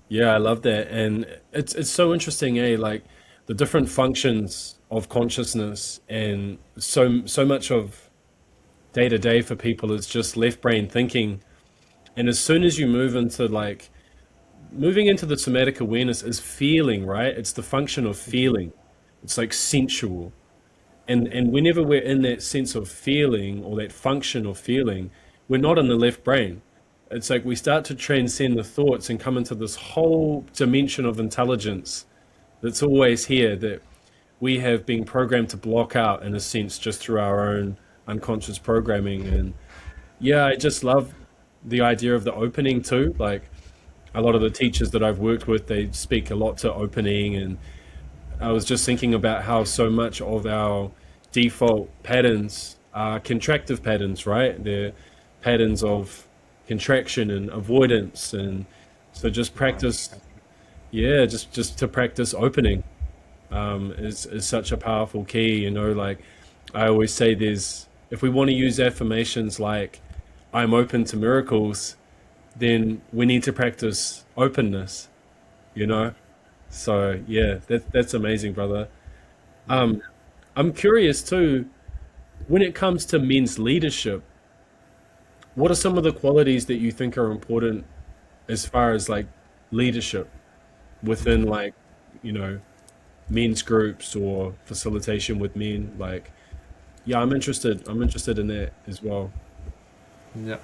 Yeah, I love that. And it's so interesting, eh? Like the different functions of consciousness, and so much of day to day for people is just left brain thinking. And as soon as you move into like moving into the somatic awareness is feeling, right? It's the function of feeling. It's like sensual. And whenever we're in that sense of feeling or that function of feeling, we're not in the left brain. It's like we start to transcend the thoughts and come into this whole dimension of intelligence that's always here, that we have been programmed to block out in a sense just through our own unconscious programming. And yeah, I just love the idea of the opening too. Like a lot of the teachers that I've worked with, they speak a lot to opening. And I was just thinking about how so much of our default patterns are contractive patterns, right? They're patterns of contraction and avoidance. And so just practice, yeah, just to practice opening is such a powerful key. Like I always say, if we want to use affirmations like I'm open to miracles, then we need to practice openness, you know? So yeah, that's amazing, brother. Um, I'm curious too, when it comes to men's leadership, what are some of the qualities that you think are important as far as like leadership within like, you know, men's groups or facilitation with men? Like, yeah, I'm interested in that as well. Yeah.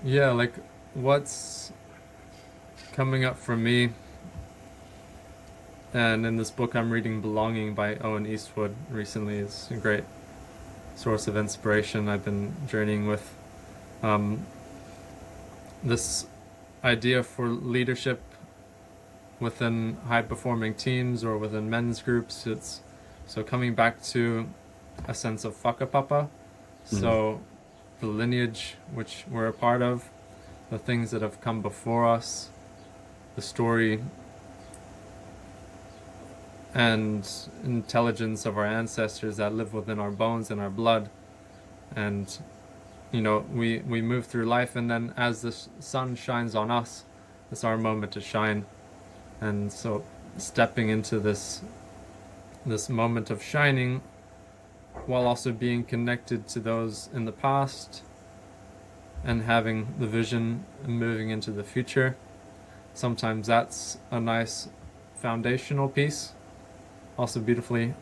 Yeah, like what's coming up for me, and in this book I'm reading, Belonging by Owen Eastwood, recently, is a great source of inspiration. I've been journeying with um, this idea for leadership within high performing teams or within men's groups. It's so coming back to a sense of Whakapapa. Mhm. So the lineage which we're a part of, the things that have come before us, the story and intelligence of our ancestors that live within our bones and our blood. And we move through life, and then as the sun shines on us, it's our moment to shine. And so stepping into this moment of shining, while also being connected to those in the past and having the vision and moving into the future, sometimes that's a nice foundational piece, also beautifully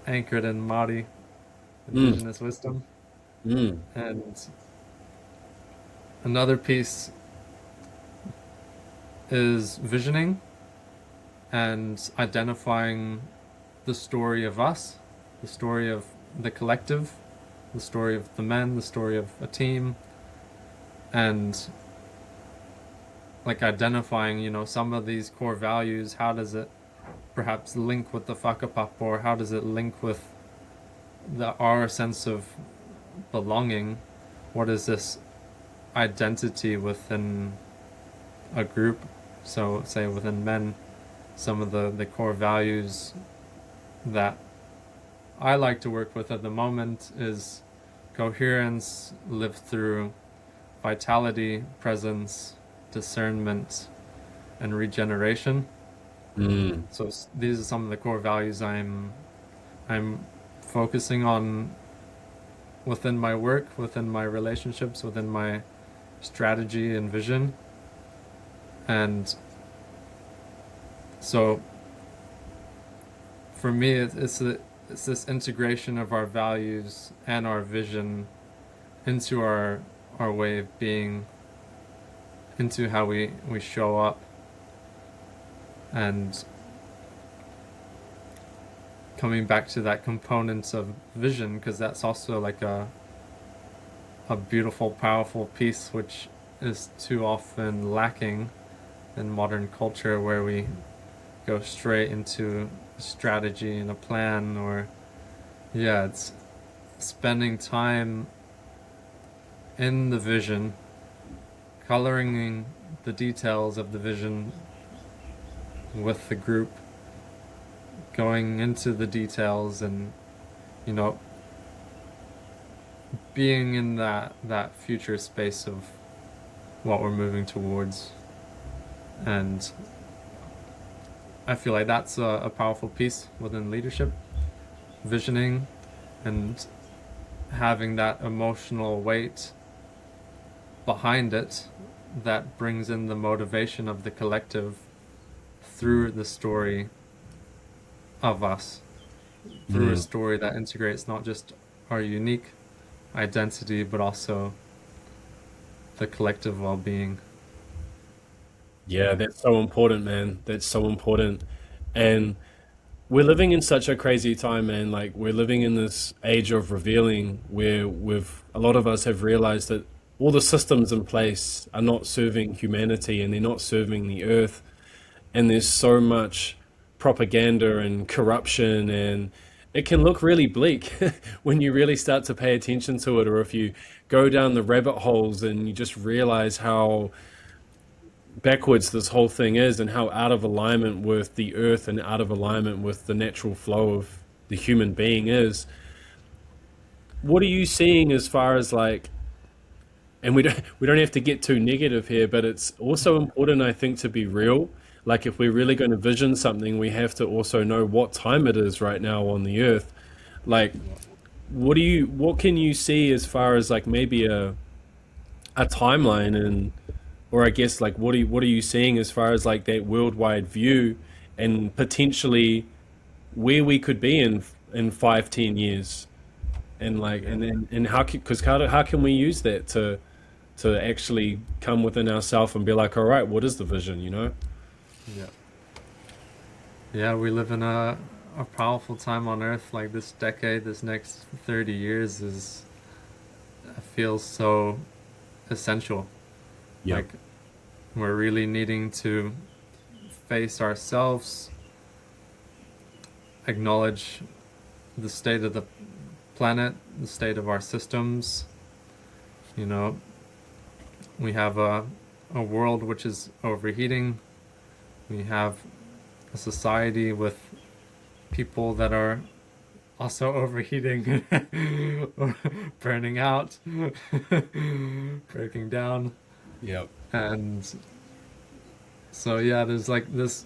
anchored in Māori indigenous wisdom. And another piece is visioning and identifying the story of us, the story of the collective, the story of the men, the story of a team, and like identifying, some of these core values. How does it perhaps link with the Whakapapa, or how does it link with our sense of belonging? What is this identity within a group? So say within men, some of the core values that I like to work with at the moment is coherence, live through vitality, presence, discernment, and regeneration. So these are some of the core values I'm focusing on within my work, within my relationships, within my strategy and vision. And so for me, it's this integration of our values and our vision into our way of being, into how we show up, and coming back to that component of vision, because that's also like a beautiful, powerful piece, which is too often lacking in modern culture, where we go straight into a strategy and a plan, or it's spending time in the vision, coloring the details of the vision with the group, going into the details, and being in that future space of what we're moving towards. And I feel like that's a powerful piece within leadership, visioning and having that emotional weight behind it that brings in the motivation of the collective through the story of us, through a story that integrates not just our unique identity, but also the collective well-being. Yeah, that's so important, man. That's so important. And we're living in such a crazy time, man. Like, we're living in this age of revealing where a lot of us have realized that all the systems in place are not serving humanity, and they're not serving the earth. And there's so much propaganda and corruption, and it can look really bleak when you really start to pay attention to it, or if you go down the rabbit holes and you just realize how backwards this whole thing is, and how out of alignment with the earth and out of alignment with the natural flow of the human being is. What are you seeing as far as, like, and we don't have to get too negative here, but it's also important, I think, to be real. Like, if we're really going to vision something, we have to also know what time it is right now on the earth. Like, what can you see as far as, like, maybe a timeline, and or I guess, like, what are you seeing as far as, like, that worldwide view, and potentially where we could be in 5, 10 years, and like, and how because how can we use that to actually come within ourselves and be like, all right, what is the vision, you know? Yeah. Yeah, we live in a powerful time on Earth. Like, this decade, this next 30 years feels so essential. Yep. Like, we're really needing to face ourselves, acknowledge the state of the planet, the state of our systems. We have a world which is overheating. We have a society with people that are also overheating, or burning out, breaking down. Yep. And so yeah, there's like this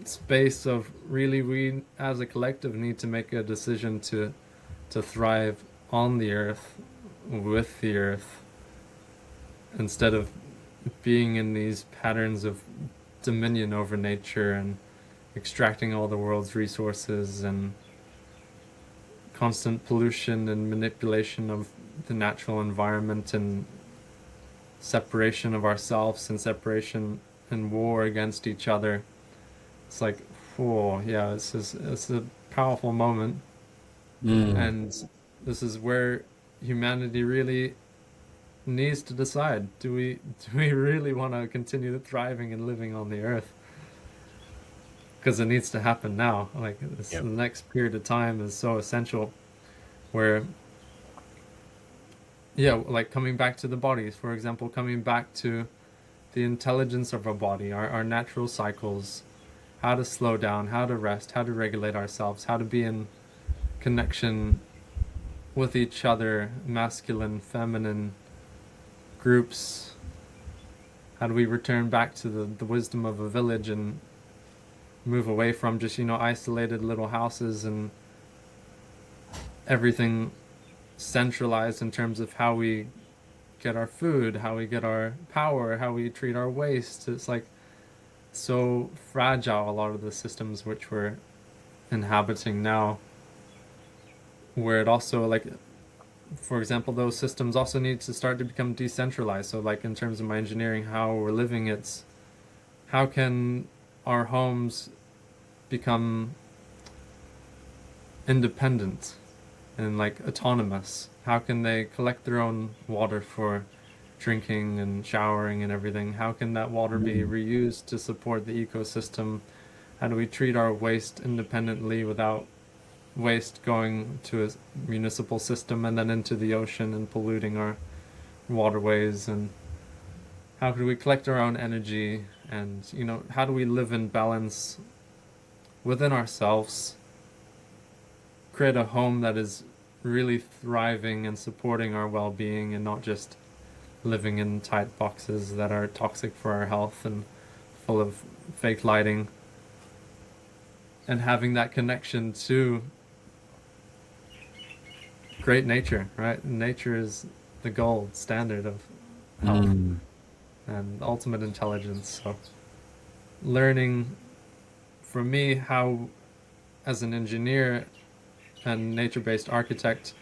space of really we as a collective need to make a decision to thrive on the earth, with the earth, instead of being in these patterns of dominion over nature and extracting all the world's resources and constant pollution and manipulation of the natural environment and separation of ourselves and separation and war against each other. It's like, oh yeah, it's a powerful moment. And this is where humanity really needs to decide: do we really want to continue thriving and living on the earth? Because it needs to happen now. Like this, Yep. the next period of time is so essential. Where, yeah, like coming back to the bodies, for example, coming back to the intelligence of our body, our natural cycles, how to slow down, how to rest, how to regulate ourselves, how to be in connection with each other, masculine, feminine groups. How do we return back to the wisdom of a village and move away from just, isolated little houses and everything centralized in terms of how we get our food, how we get our power, how we treat our waste. It's like so fragile, a lot of the systems which we're inhabiting now, where it also, like, for example, those systems also need to start to become decentralized. So like in terms of my engineering, how we're living, it's how can our homes become independent and like autonomous? How can they collect their own water for drinking and showering and everything? How can that water be reused to support the ecosystem? How do we treat our waste independently without waste going to a municipal system and then into the ocean and polluting our waterways? And how do we collect our own energy? And how do we live in balance within ourselves, create a home that is really thriving and supporting our well-being, and not just living in tight boxes that are toxic for our health and full of fake lighting, and having that connection to great nature, right? Nature is the gold standard of health and ultimate intelligence. So learning, for me, how as an engineer and nature-based architect,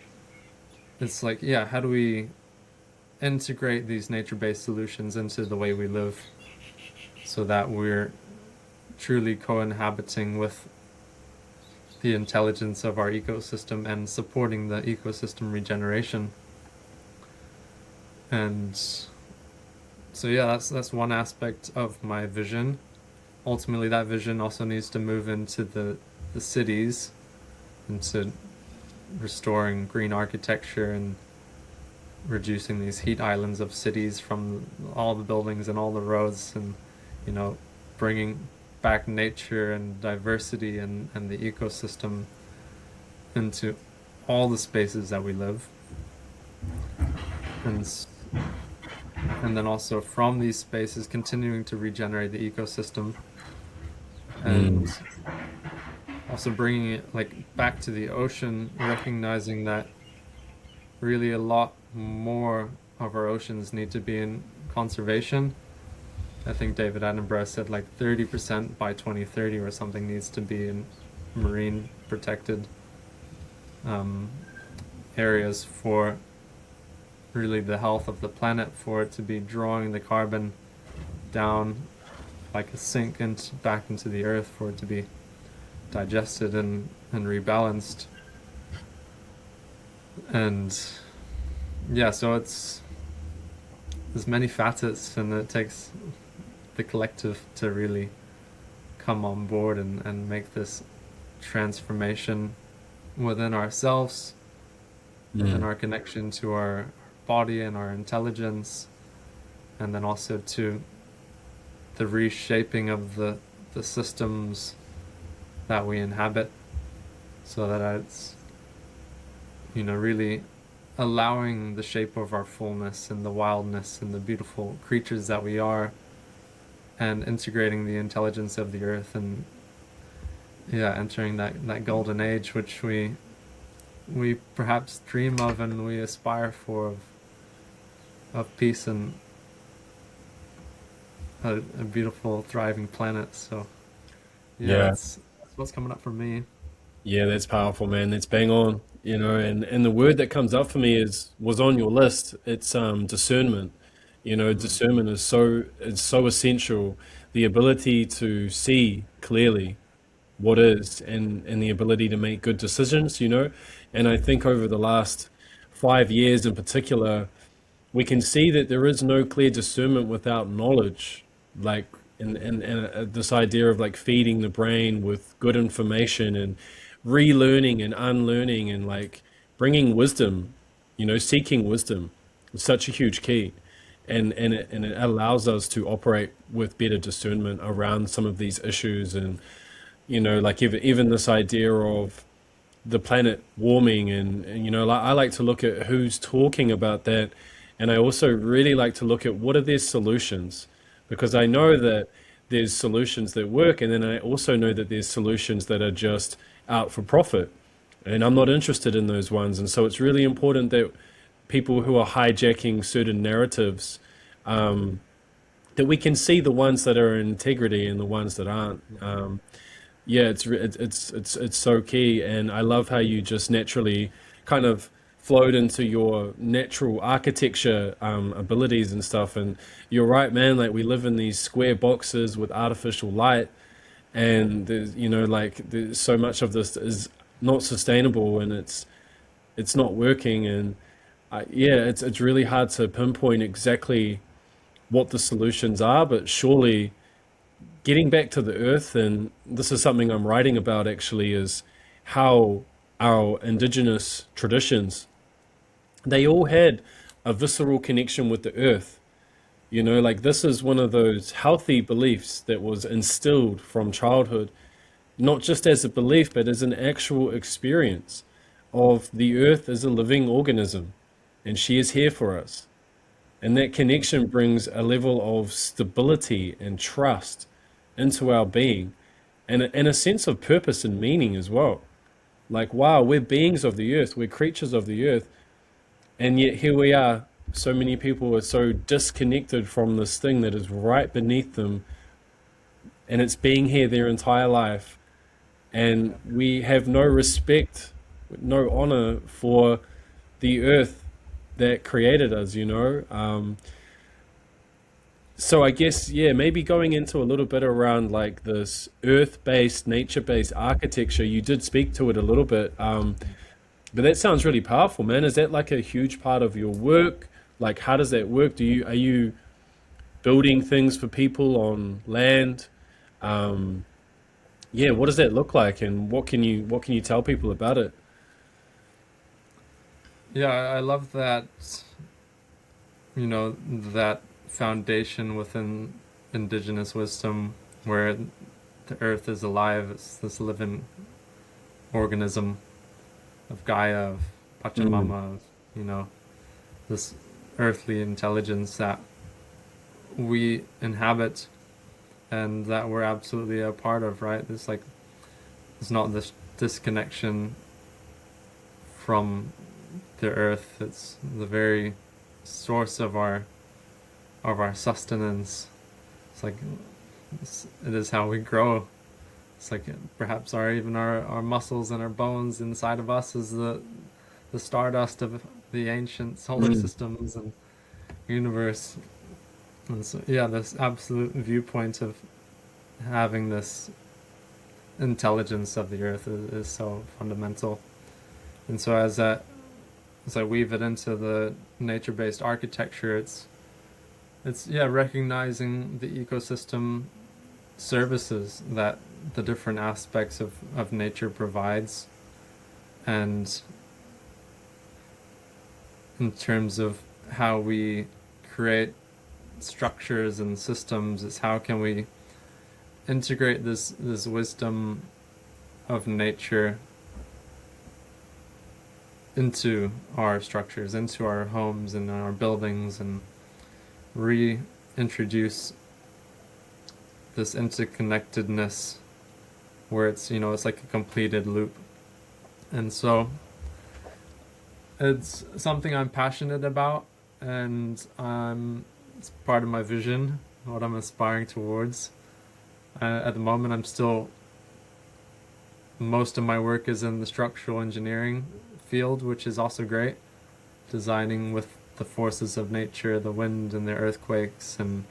it's like, yeah, how do we integrate these nature-based solutions into the way we live so that we're truly co-inhabiting with the intelligence of our ecosystem and supporting the ecosystem regeneration. And so yeah, that's one aspect of my vision. Ultimately, that vision also needs to move into the cities, into restoring green architecture and reducing these heat islands of cities from all the buildings and all the roads, and bringing back nature and diversity and the ecosystem into all the spaces that we live. And then also from these spaces continuing to regenerate the ecosystem, and also bringing it like back to the ocean, recognizing that really a lot more of our oceans need to be in conservation. I think David Attenborough said like 30% by 2030 or something needs to be in marine protected areas for really the health of the planet, for it to be drawing the carbon down like a sink and back into the earth, for it to be digested and rebalanced. And yeah, so there's many facets, and it takes the collective to really come on board and make this transformation within ourselves, within our connection to our body and our intelligence, and then also to the reshaping of the systems that we inhabit, so that it's, really allowing the shape of our fullness and the wildness and the beautiful creatures that we are, and integrating the intelligence of the earth, and entering that golden age which we perhaps dream of and we aspire for, of peace and a beautiful thriving planet. So that's what's coming up for me. Yeah, that's powerful, man. That's bang on. And the word that comes up for me was on your list. It's discernment. Discernment is so essential. The ability to see clearly what is, and the ability to make good decisions. And I think over the last 5 years in particular, we can see that there is no clear discernment without knowledge. Like, and this idea of like feeding the brain with good information and relearning and unlearning and like bringing wisdom, seeking wisdom is such a huge key. And it allows us to operate with better discernment around some of these issues. And like even this idea of the planet warming, and like I like to look at who's talking about that, and I also really like to look at what are their solutions, because I know that there's solutions that work, and then I also know that there's solutions that are just out for profit, and I'm not interested in those ones. And so it's really important that people who are hijacking certain narratives, that we can see the ones that are in integrity and the ones that aren't. Yeah, it's so key, and I love how you just naturally kind of flowed into your natural architecture abilities and stuff. And you're right, man. Like we live in these square boxes with artificial light, and there's so much of this is not sustainable, and it's not working. And it's really hard to pinpoint exactly what the solutions are, but surely getting back to the earth, and this is something I'm writing about actually, is how our indigenous traditions, they all had a visceral connection with the earth. Like this is one of those healthy beliefs that was instilled from childhood, not just as a belief, but as an actual experience of the earth as a living organism, and she is here for us. And that connection brings a level of stability and trust into our being, and a sense of purpose and meaning as well. Like, wow, we're beings of the earth, we're creatures of the earth, and yet here we are. So many people are so disconnected from this thing that is right beneath them, and it's being here their entire life. And we have no respect, no honor for the earth that created us. So I guess, yeah, maybe going into a little bit around like this earth-based, nature-based architecture. You did speak to it a little bit, but that sounds really powerful, man. Is that like a huge part of your work? Like, how does that work? Are you building things for people on land? Um, yeah, what does that look like, and what can you tell people about it? Yeah, I love that, that foundation within indigenous wisdom, where the earth is alive. It's this living organism of Gaia, of Mm, Pachamama, of, this earthly intelligence that we inhabit and that we're absolutely a part of, right? It's not this disconnection from the earth. It's the very source of our sustenance. It's like it is how we grow. It's like perhaps our muscles and our bones inside of us is the stardust of the ancient solar mm, systems and universe. And so yeah, this absolute viewpoint of having this intelligence of the earth is so fundamental. And so as I weave it into the nature-based architecture, it's recognizing the ecosystem services that the different aspects of nature provides, and in terms of how we create structures and systems. It's how can we integrate this wisdom of nature into our structures, into our homes and our buildings, and reintroduce this interconnectedness where it's, you know, it's like a completed loop. And so it's something I'm passionate about, and it's part of my vision, what I'm aspiring towards. At the moment, most of my work is in the structural engineering field, which is also great, designing with the forces of nature, the wind and the earthquakes, and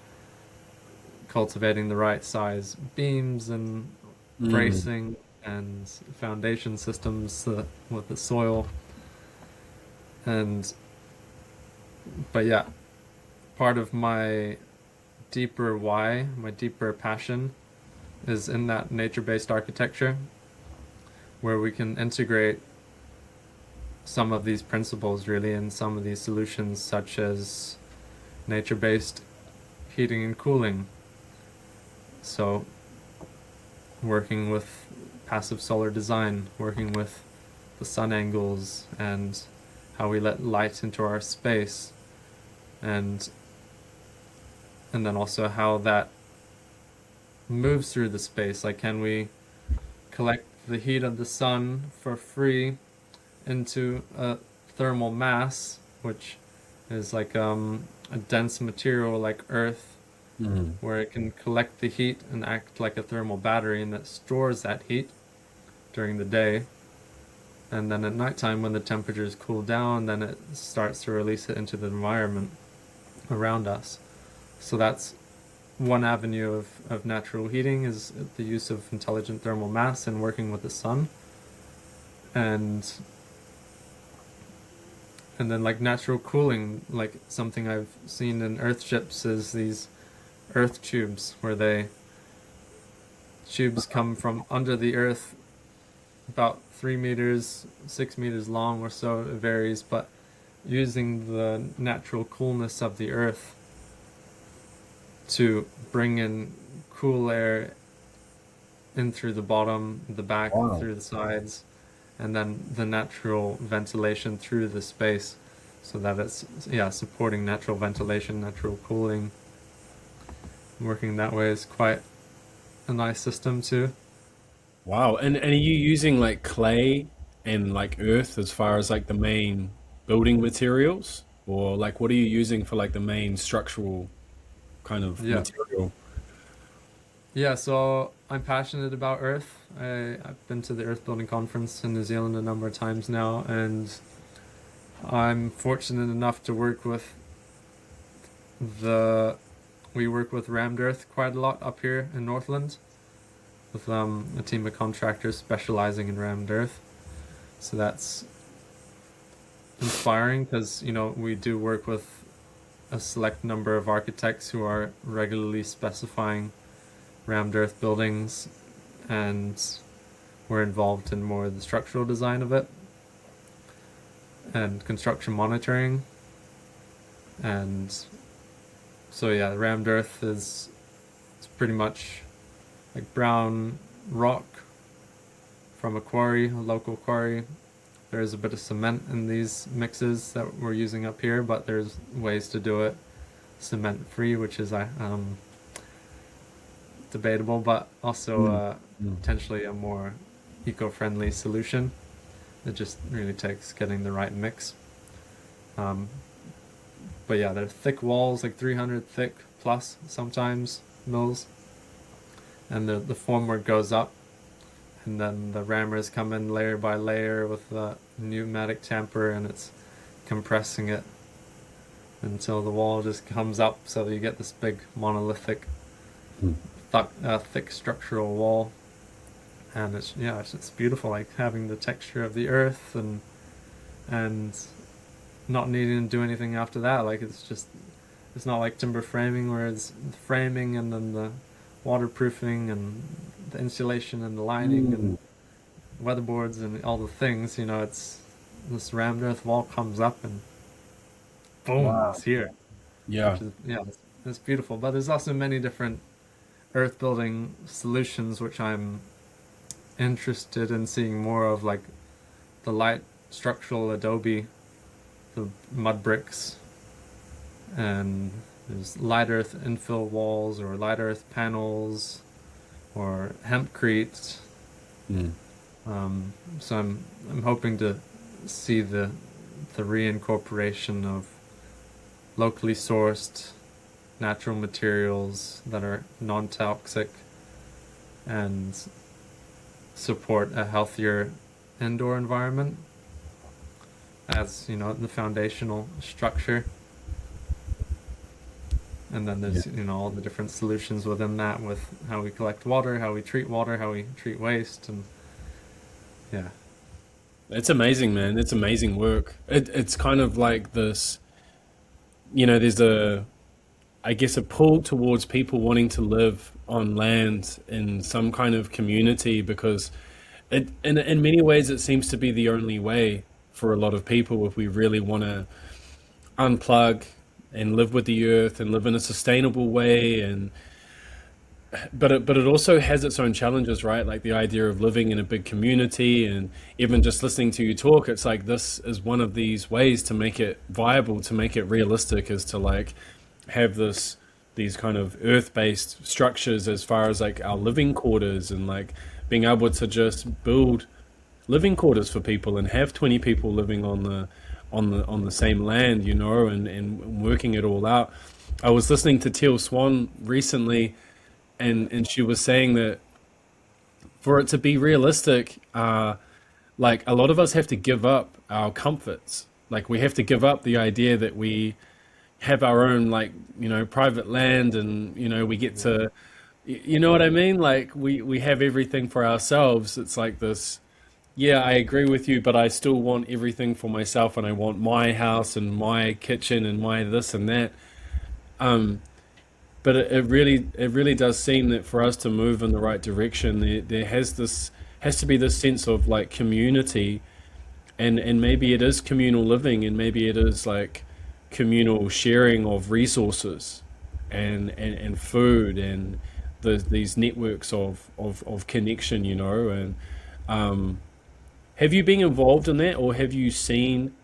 cultivating the right size beams and bracing and foundation systems with the soil. But yeah, part of my deeper why, my deeper passion, is in that nature-based architecture, where we can integrate some of these principles really in some of these solutions, such as nature-based heating and cooling. So working with passive solar design, working with the sun angles and how we let light into our space, and then also how that moves through the space. Like, can we collect the heat of the sun for free into a thermal mass, which is like a dense material like earth, where it can collect the heat and act like a thermal battery, and that stores that heat during the day. And then at nighttime, when the temperatures cool down, then it starts to release it into the environment around us. So that's one avenue of natural heating, is the use of intelligent thermal mass and working with the sun. And then like natural cooling, like something I've seen in earth ships is these earth tubes, where tubes come from under the earth, about 3 meters, 6 meters long or so, it varies, but using the natural coolness of the earth to bring in cool air in through the bottom, the back, through the sides, and then the natural ventilation through the space, so that it's supporting natural ventilation, natural cooling. Working that way is quite a nice system too. Wow. And are you using like clay and like earth as far as like the main building materials? Or like what are you using for like the main structural kind of Yeah. material? Yeah, so I'm passionate about Earth. I've been to the Earth Building Conference in New Zealand a number of times now, and I'm fortunate enough to work with we work with rammed earth quite a lot up here in Northland, with a team of contractors specializing in rammed earth. So that's inspiring, because we do work with a select number of architects who are regularly specifying rammed earth buildings, and we're involved in more of the structural design of it and construction monitoring. And so yeah, rammed earth it's pretty much like brown rock from a quarry, a local quarry. There's a bit of cement in these mixes that we're using up here, but there's ways to do it cement free, which is debatable, but also potentially a more eco-friendly solution. It just really takes getting the right mix. But yeah, they're thick walls, like 300 thick plus sometimes mils, and the formwork goes up, and then the rammers come in layer by layer with the pneumatic tamper, and it's compressing it until the wall just comes up, so that you get this big monolithic thick structural wall. And it's beautiful, like having the texture of the earth, and not needing to do anything after that. Like it's not like timber framing, where it's the framing and then the waterproofing and the insulation and the lining and weatherboards and all the things. It's this rammed earth wall comes up and boom, Wow. it's here. Yeah. Which is, it's beautiful. But there's also many different earth building solutions which I'm interested in seeing more of, like the light structural adobe, the mud bricks, and there's light earth infill walls or light earth panels or hempcrete. Mm. So I'm hoping to see the reincorporation of locally sourced natural materials that are non-toxic and support a healthier indoor environment as, you know, the foundational structure. And then there's, you know, all the different solutions within that, with how we collect water, how we treat water, how we treat waste, and yeah. It's amazing, man. It's amazing work. It's kind of like this, there's I guess, a pull towards people wanting to live on land in some kind of community because in many ways it seems to be the only way for a lot of people if we really want to unplug and live with the earth and live in a sustainable way. And but it also has its own challenges, right? Like the idea of living in a big community, and even just listening to you talk, it's like this is one of these ways to make it viable, to make it realistic, is to like have these kind of earth-based structures as far as like our living quarters, and like being able to just build living quarters for people and have 20 people living on the same land, and working it all out. I was listening to Teal Swan recently, and she was saying that for it to be realistic, like a lot of us have to give up our comforts. Like we have to give up the idea that we have our own, like, private land, and we get to, you know what I mean? Like we have everything for ourselves. It's like this, yeah, I agree with you, but I still want everything for myself, and I want my house and my kitchen and my this and that. Um, but it really does seem that for us to move in the right direction, there has to be this sense of like community, and maybe it is communal living, and maybe it is like communal sharing of resources and food, and these networks of connection, and have you been involved in that, or have you seen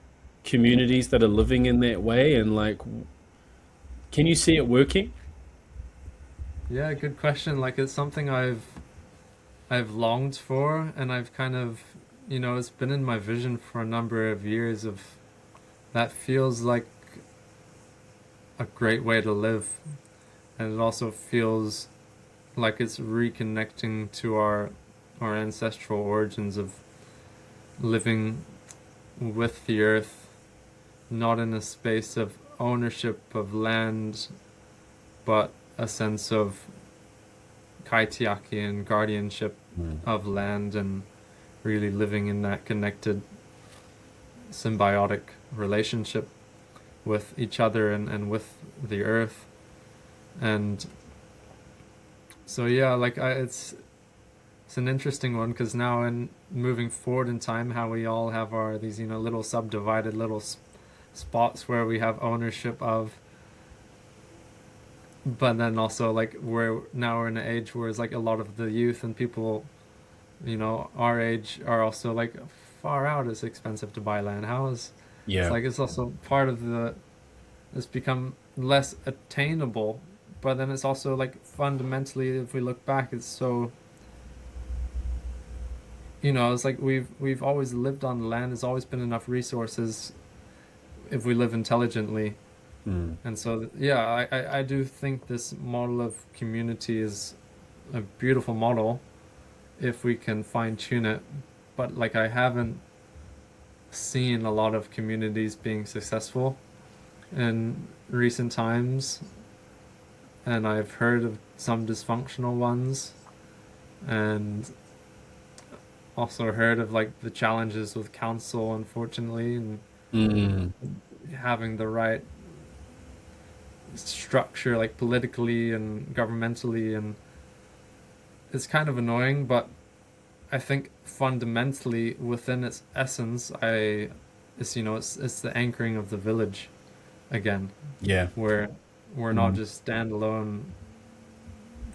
communities that are living in that way, and like, can you see it working? Yeah, good question. Like it's something I've longed for, and I've kind of, it's been in my vision for a number of years. Of that feels like a great way to live, and it also feels like it's reconnecting to our ancestral origins of living with the earth, not in a space of ownership of land, but a sense of kaitiaki and guardianship Mm. of land, and really living in that connected symbiotic relationship with each other and with the earth. And so yeah, like it's an interesting one, because now in moving forward in time, how we all have our these little subdivided little spots where we have ownership of, but then also like we're in an age where it's like a lot of the youth and people our age are also like far out. It's expensive to buy land. It's Yeah. like it's also part of it's become less attainable, but then it's also like fundamentally, if we look back, it's so, it's like we've always lived on the land. There's always been enough resources if we live intelligently. Mm. And so yeah, I do think this model of community is a beautiful model if we can fine tune it. But like I haven't seen a lot of communities being successful in recent times, and I've heard of some dysfunctional ones, and also heard of like the challenges with council, unfortunately, and Mm. having the right structure, like politically and governmentally, and it's kind of annoying. But I think fundamentally within its essence, it's the anchoring of the village again, Yeah. where we're not Mm. just standalone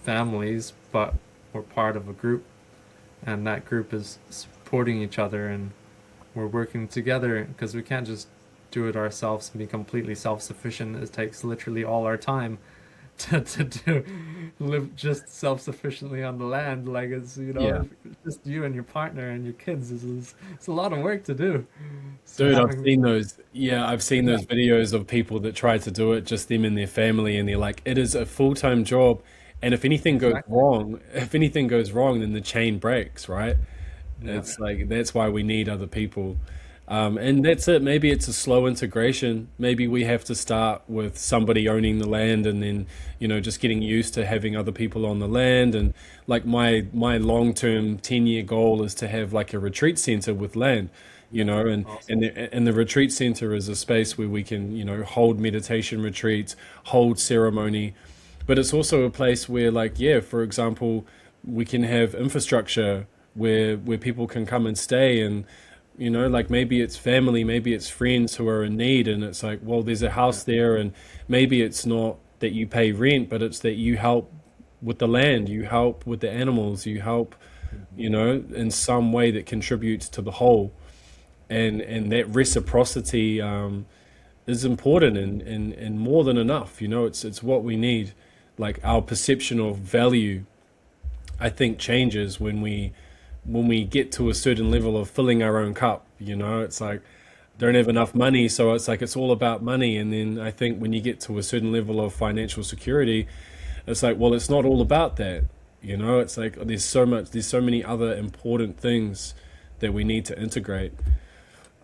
families, but we're part of a group, and that group is supporting each other, and we're working together because we can't just do it ourselves and be completely self-sufficient. It takes literally all our time to do live just self-sufficiently on the land. Like it's, Yeah. just you and your partner and your kids it's a lot of work to do. So Dude, I've having seen those. Yeah, I've seen those videos of people that try to do it, just them and their family, and they're like, it is a full-time job. And exactly, if anything goes wrong, then the chain breaks, right? yeah, It's like that's why we need other people. And that's it. Maybe it's a slow integration. Maybe we have to start with somebody owning the land and then, just getting used to having other people on the land. And like my long-term 10-year goal is to have like a retreat center with land, and awesome. and the retreat center is a space where we can, hold meditation retreats, hold ceremony, but it's also a place where, like, yeah, for example, we can have infrastructure where people can come and stay, and like maybe it's family, maybe it's friends who are in need, and it's like, well, there's a Yeah, house there, and maybe it's not that you pay rent, but it's that you help with the land, you help with the animals, you help, mhm, in some way that contributes to the whole, and that reciprocity is important and more than enough. It's what we need. Like our perception of value, I think, changes when we get to a certain level of filling our own cup. It's like don't have enough money, so it's like it's all about money. And then I think when you get to a certain level of financial security, it's like, well, it's not all about that. It's like there's so many other important things that we need to integrate.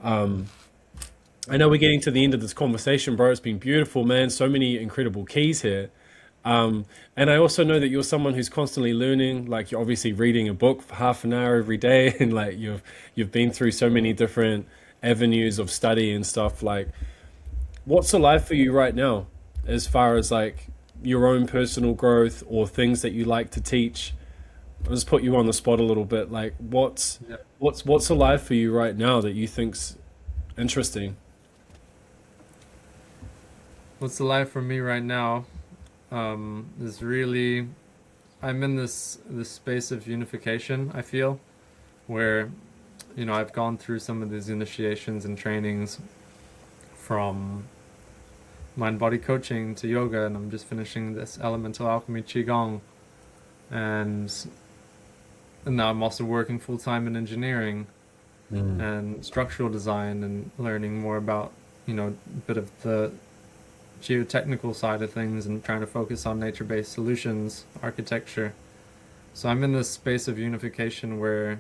I know we're getting to the end of this conversation, bro. It's been beautiful, man. So many incredible keys here. And I also know that you're someone who's constantly learning. Like you're obviously reading a book for half an hour every day, and like you've been through so many different avenues of study and stuff. Like, what's alive for you right now, as far as like your own personal growth or things that you like to teach? I'll just put you on the spot a little bit. Like, yeah. what's alive for you right now that you think's interesting? What's alive for me right now is really I'm in this space of unification, I feel, where I've gone through some of these initiations and trainings from mind body coaching to yoga, and I'm just finishing this elemental alchemy qigong, and now I'm also working full time in engineering Mm. and structural design and learning more about a bit of the geotechnical side of things and trying to focus on nature-based solutions architecture. So I'm in this space of unification where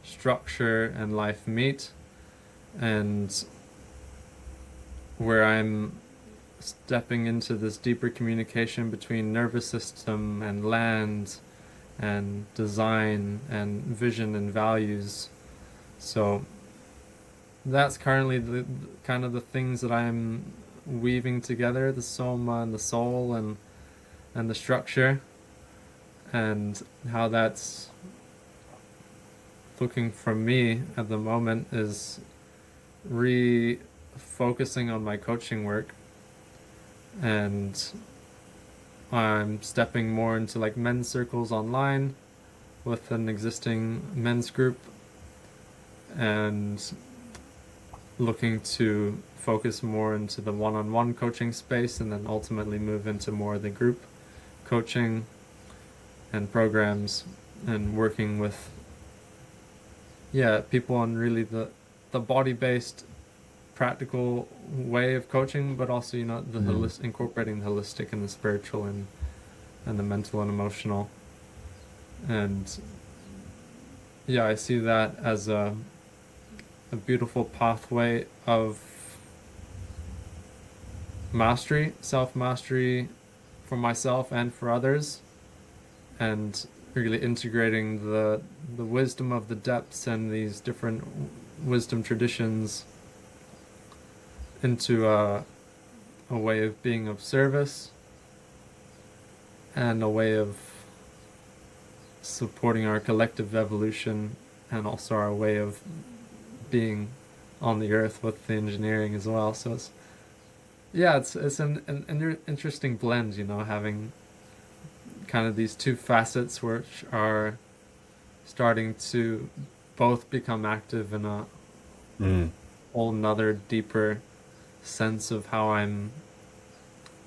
structure and life meet, and where I'm stepping into this deeper communication between nervous system and land and design and vision and values. So that's currently the kind of the things that I'm weaving together, the soma and the soul and the structure, and how that's looking for me at the moment is refocusing on my coaching work, and I'm stepping more into like men's circles online with an existing men's group, and looking to focus more into the one-on-one coaching space, and then ultimately move into more of the group coaching and programs, and working with people on really the body-based practical way of coaching, but also the Mm. incorporating the holistic and the spiritual and the mental and emotional. And yeah, I see that as a beautiful pathway of mastery, self-mastery for myself and for others, and really integrating the wisdom of the depths and these different wisdom traditions into a way of being of service and a way of supporting our collective evolution, and also our way of being on the earth with the engineering as well. So yeah, it's an interesting blend, you know, having kind of these two facets which are starting to both become active in a Mm. whole nother deeper sense of how I'm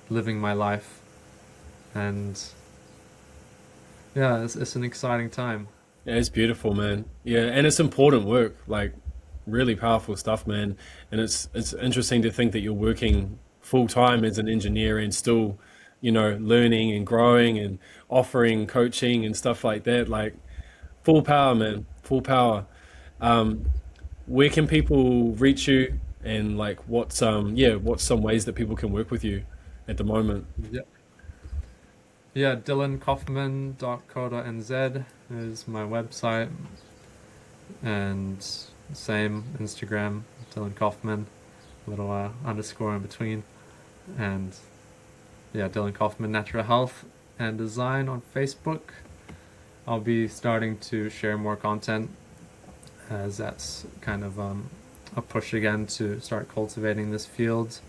living my life. And yeah, it's an exciting time. Yeah, it's beautiful, man. Yeah, and it's important work, like really powerful stuff, man. And it's interesting to think that you're working full time as an engineer and still, learning and growing and offering coaching and stuff like that. Like full power, man, full power. Um, where can people reach you, and like what's some ways that people can work with you at the moment? Yeah. Yeah, dylankaufman.co.nz is my website, and same Instagram, Dylan Kaufman, little underscore in between, and yeah, Dylan Kaufman Natural Health and Design on Facebook. I'll be starting to share more content as that's kind of a push again to start cultivating this field,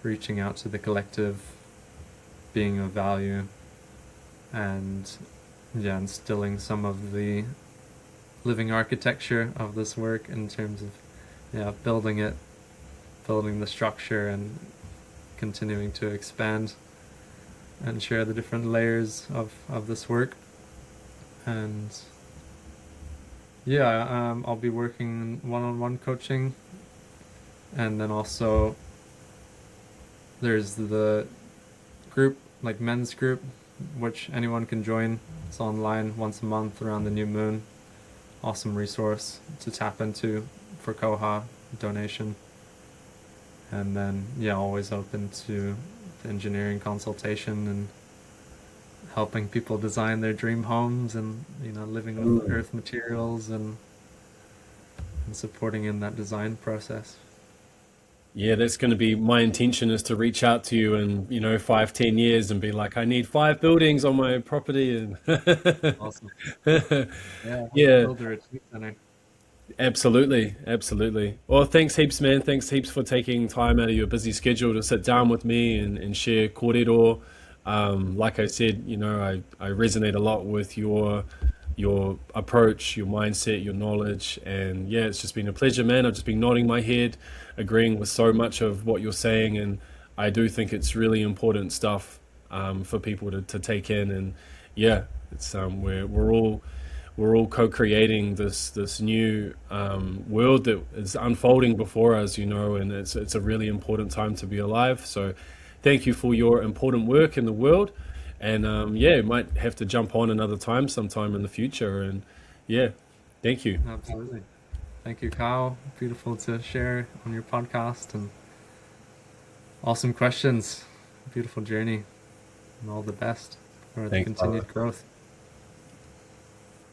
reaching out to the collective, being of value, and yeah, instilling some of the living architecture of this work in terms of building it, building the structure, and continuing to expand and share the different layers of this work. And yeah, I'll be working one-on-one coaching, and then also there's the group, like men's group, which anyone can join. It's online once a month around the new moon. Awesome resource to tap into for Koha donation. And then yeah, always open to the engineering consultation and helping people design their dream homes, and living with earth materials, and supporting in that design process. Yeah, that's going to be my intention, is to reach out to you in, 5, 10 years and be like, I need 5 buildings on my property. And Awesome. Yeah, yeah, build a retreat center. absolutely. Absolutely. Well, thanks heaps, man. Thanks heaps for taking time out of your busy schedule to sit down with me and share kōrero. Like I said, I resonate a lot with your approach, your mindset, your knowledge. And yeah, it's just been a pleasure, man. I've just been nodding my head, agreeing with so much of what you're saying. And I do think it's really important stuff for people to take in. And yeah, it's we're all co-creating this new world that is unfolding before us, and it's a really important time to be alive. So thank you for your important work in the world. And yeah, might have to jump on another time sometime in the future. And yeah, thank you. Absolutely. Thank you, Kyle. Beautiful to share on your podcast, and awesome questions. Beautiful journey, and all the best for the Thanks, brother. continued growth.